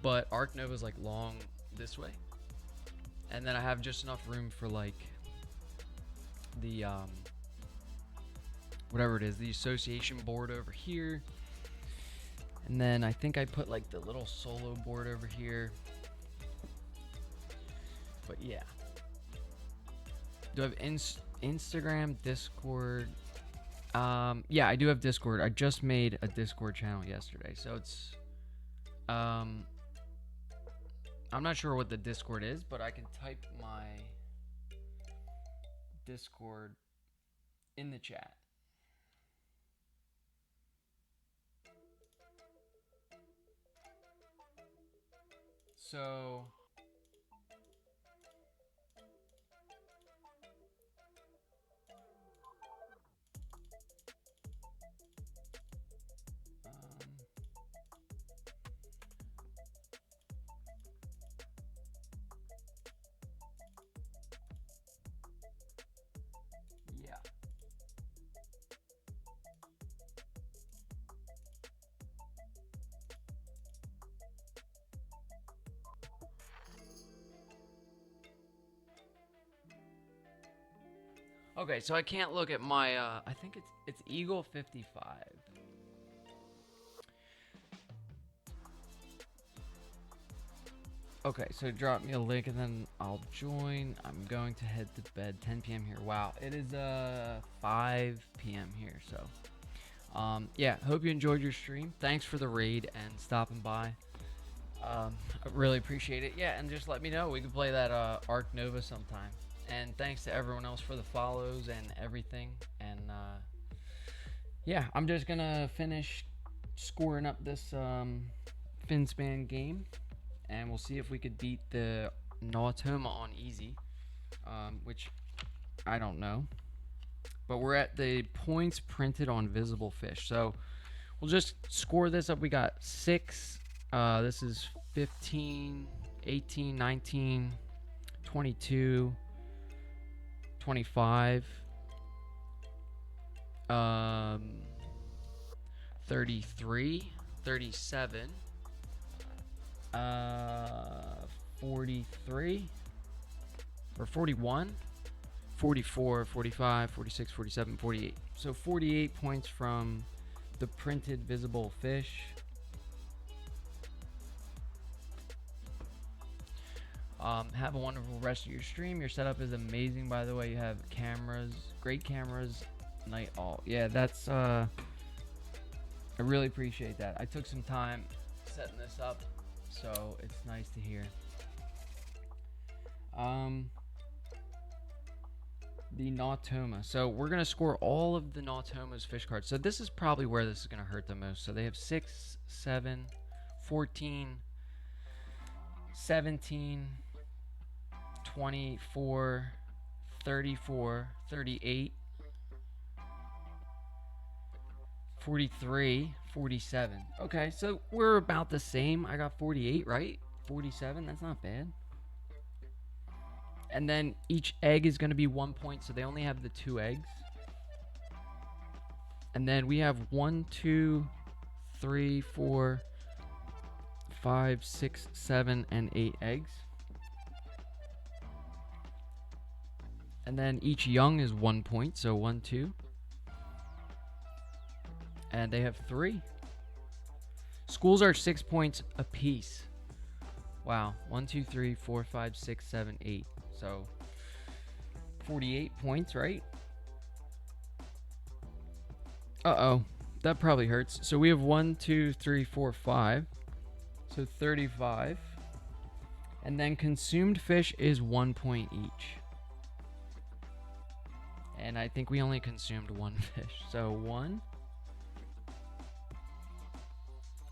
but Arc Nova is like long this way, and then I have just enough room for like the whatever it is, the association board over here, and then I think I put like the little solo board over here. But yeah, do I have Instagram, Discord? Yeah, I do have Discord. I just made a Discord channel yesterday, so it's I'm not sure what the Discord is, but I can type my Discord in the chat. So yeah. Okay, so I can't look at my I think it's Eagle 55. Okay, so drop me a link and then I'll join. I'm going to head to bed. 10 p.m. here. Wow, it is 5 p.m. here. So, yeah, hope you enjoyed your stream. Thanks for the raid and stopping by. I really appreciate it. Yeah, and just let me know. We can play that Arc Nova sometime. And thanks to everyone else for the follows and everything. And yeah, I'm just gonna finish scoring up this Finspan game, and we'll see if we could beat the Nautoma on easy, which I don't know. But we're at the points printed on visible fish, so we'll just score this up. We got 6. This is 15, 18, 19, 22, 25, 33, 37, 43, or 41, 44, 45, 46, 47, 48. So 48 points from the printed visible fish. Have a wonderful rest of your stream. Your setup is amazing, by the way. You have cameras, great cameras, night all. Yeah, that's I really appreciate that. I took some time setting this up, so it's nice to hear. The Nautoma. So we're gonna score all of the Nautoma's fish cards. So this is probably where this is gonna hurt the most. So they have 6, 7, 14, 17, 24, 34, 38, 43, 47. Okay, so we're about the same. I got 48, right? 47, that's not bad. And then each egg is going to be 1 point, so they only have the 2 eggs. And then we have 1, 2, 3, 4, 5, 6, 7, and 8 eggs. And then each young is 1 point, so 1, 2. And they have 3. Schools are 6 points apiece. Wow. 1, 2, 3, 4, 5, 6, 7, 8. So 48 points, right? Uh-oh. That probably hurts. So we have 1, 2, 3, 4, 5. So 35. And then consumed fish is 1 point each. And I think we only consumed 1 fish. So 1.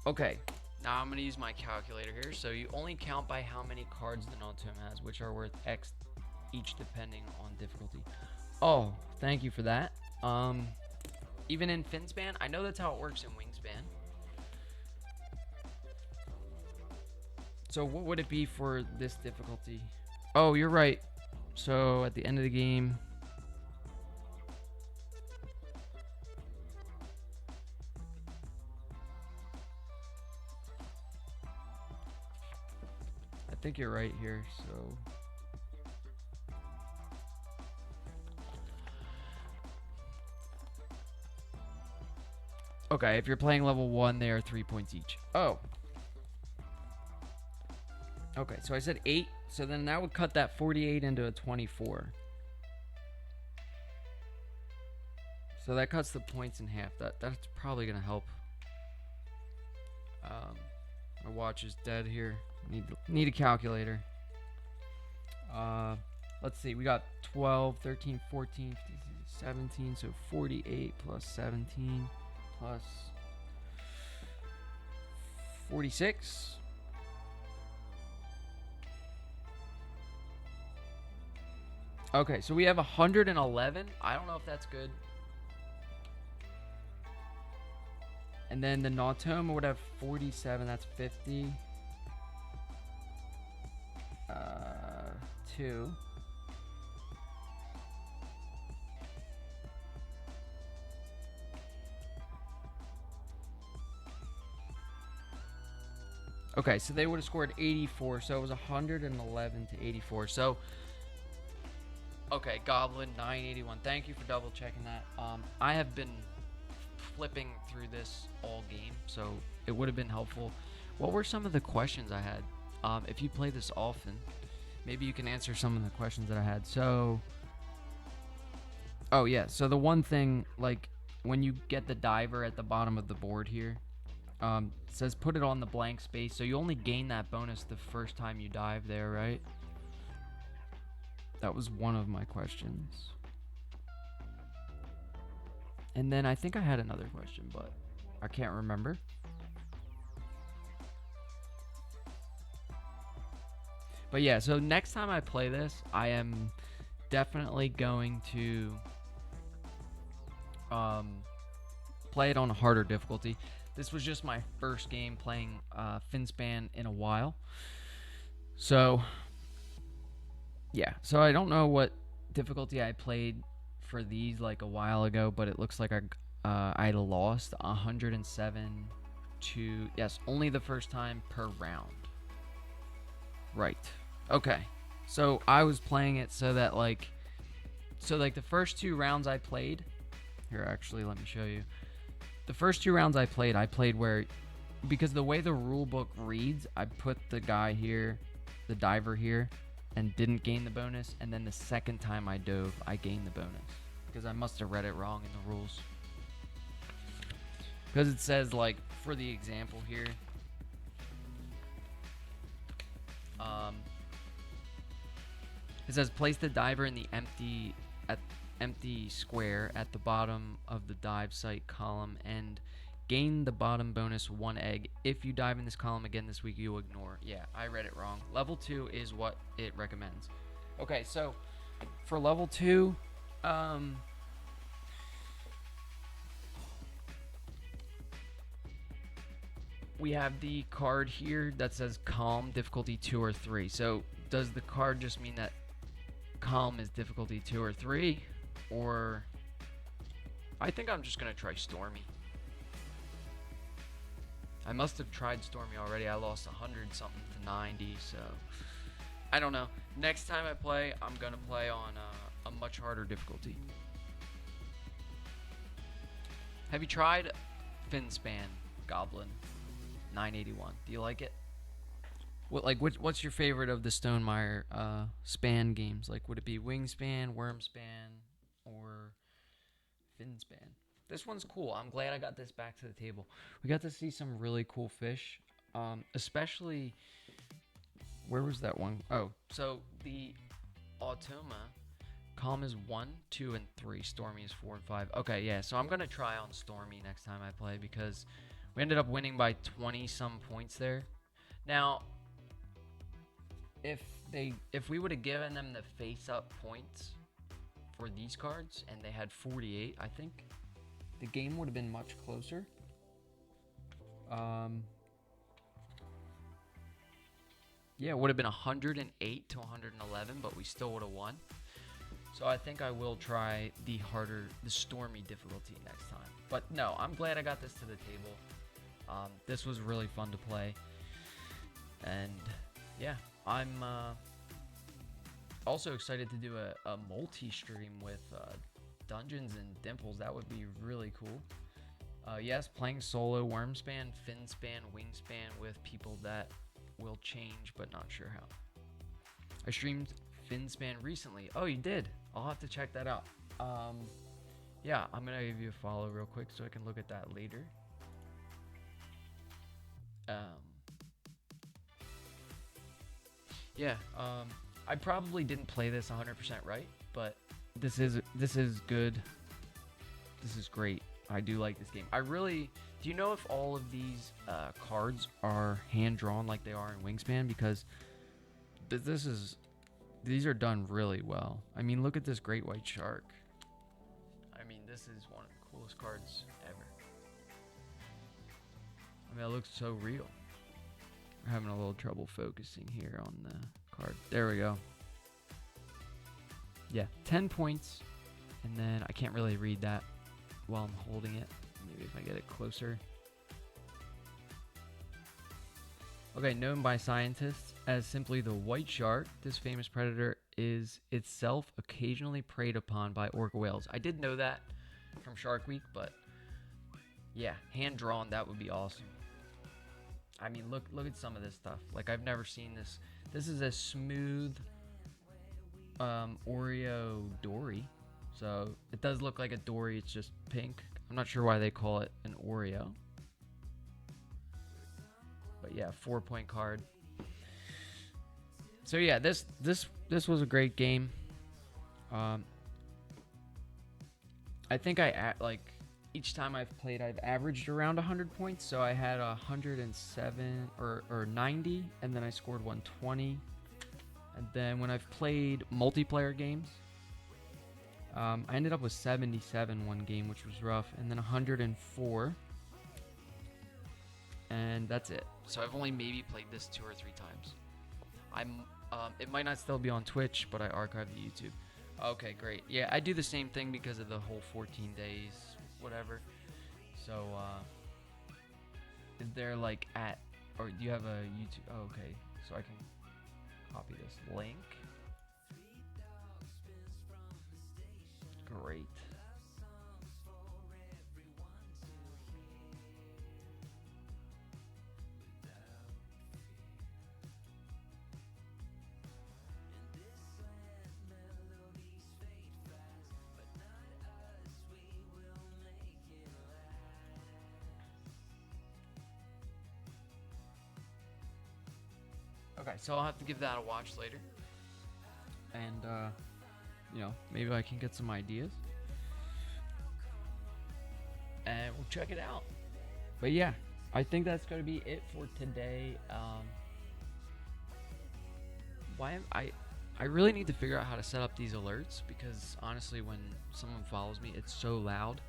Okay. Now I'm going to use my calculator here. So you only count by how many cards the Nautoma has, which are worth X each depending on difficulty. Oh, thank you for that. Even in Finspan, I know that's how it works in Wingspan. So what would it be for this difficulty? Oh, you're right. So at the end of the game... I think you're right here, so... Okay, if you're playing level 1, they are 3 points each. Oh. Okay, so I said 8, so then that would cut that 48 into a 24. So that cuts the points in half. That's probably going to help. My watch is dead here. Need a calculator. Let's see. We got 12, 13, 14, 15, 17. So 48 plus 17 plus 46. Okay, so we have 111. I don't know if that's good. And then the Nautoma would have 47. That's 50. 2. Okay, so they would have scored 84. So it was 111 to 84. So, okay, Goblin 981. Thank you for double checking that. I have been flipping through this all game, so it would have been helpful. What were some of the questions I had? If you play this often, maybe you can answer some of the questions that I had. So, oh yeah, so the one thing, like, when you get the diver at the bottom of the board here, it says put it on the blank space, so you only gain that bonus the first time you dive there, right? That was one of my questions. And then I think I had another question, but I can't remember. But yeah, so next time I play this, I am definitely going to play it on a harder difficulty. This was just my first game playing Finspan in a while. So, yeah. So I don't know what difficulty I played for these like a while ago, but it looks like I lost 107 to... Yes, only the first time per round. Right. Okay. So I was playing it so that like... So like the first 2 rounds I played... Here, actually, let me show you. The first 2 rounds I played where... Because the way the rule book reads, I put the guy here, the diver here, and didn't gain the bonus, and then the second time I dove, I gained the bonus. Because I must have read it wrong in the rules. Because it says, like, for the example here, it says place the diver in the empty square at the bottom of the dive site column and gain the bottom bonus 1 egg. If you dive in this column again this week, you'll ignore. Yeah, I read it wrong. Level 2 is what it recommends. Okay, so for level 2, we have the card here that says calm, difficulty 2 or 3. So does the card just mean that calm is difficulty 2 or 3? Or I think I'm just going to try Stormy. I must have tried Stormy already. I lost 100 something to 90, so I don't know. Next time I play, I'm going to play on a much harder difficulty. Have you tried Finspan Goblin 981? Do you like it? What's your favorite of the Stonemaier span games? Like, would it be Wingspan, Wormspan, or Finspan? This one's cool. I'm glad I got this back to the table. We got to see some really cool fish. Especially, where was that one? Oh, so the Nautoma, calm is 1, 2, and 3. Stormy is 4 and 5. Okay, yeah. So I'm gonna try on Stormy next time I play because we ended up winning by 20 some points there. Now, if we would have given them the face-up points for these cards and they had 48, I think the game would have been much closer. Yeah, it would have been 108 to 111, but we still would have won. So I think I will try the Stormy difficulty next time. But no, I'm glad I got this to the table. This was really fun to play. And yeah, I'm also excited to do a multi-stream with Dungeons and Dimples. That would be really cool. Yes, playing solo Wormspan, Finspan, Wingspan with people that will change, but not sure how. I streamed Finspan recently. Oh, you did? I'll have to check that out. Yeah, I'm going to give you a follow real quick so I can look at that later. Yeah, I probably didn't play this 100% right, but this is good. This is great. I do like this game. Do you know if all of these cards are hand drawn like they are in Wingspan? Because these are done really well. I mean, look at this great white shark. I mean, this is one of the coolest cards ever. I mean, it looks so real. We're having a little trouble focusing here on the card. There we go. Yeah, 10 points. And then I can't really read that while I'm holding it. Maybe if I get it closer. Okay, known by scientists as simply the white shark, this famous predator is itself occasionally preyed upon by orca whales. I did know that from Shark Week, but yeah, hand drawn, that would be awesome. I mean, look at some of this stuff. Like, I've never seen this. This is a smooth Oreo Dory. So it does look like a Dory. It's just pink. I'm not sure why they call it an Oreo. But yeah, 4-point card. So yeah, this was a great game. I think each time I've played, I've averaged around 100 points. So I had 107 or 90, and then I scored 120. And then when I've played multiplayer games, I ended up with 77 one game, which was rough, and then 104. And that's it. So I've only maybe played this 2 or 3 times. It might not still be on Twitch, but I archived the YouTube. Okay, great. Yeah, I do the same thing because of the whole 14 days, whatever. So, is there or do you have a YouTube? Oh, okay. So I can copy this link. Great. Okay, so I'll have to give that a watch later. And, you know, maybe I can get some ideas. And we'll check it out. But yeah, I think that's going to be it for today. I really need to figure out how to set up these alerts, because honestly, when someone follows me, it's so loud.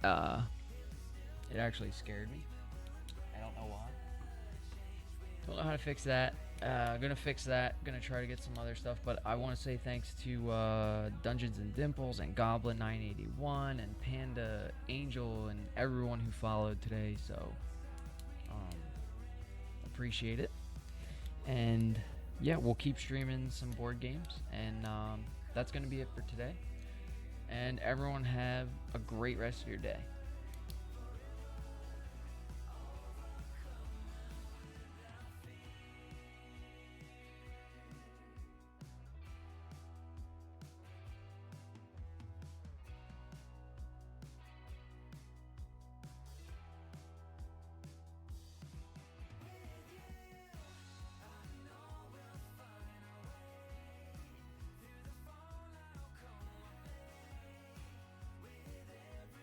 It actually scared me. I don't know why. Don't know how to fix that. Gonna fix that. Gonna try to get some other stuff. But I want to say thanks to Dungeons and Dimples and Goblin 981 and Panda Angel and everyone who followed today. So appreciate it. And yeah, we'll keep streaming some board games. And that's gonna be it for today. And everyone have a great rest of your day.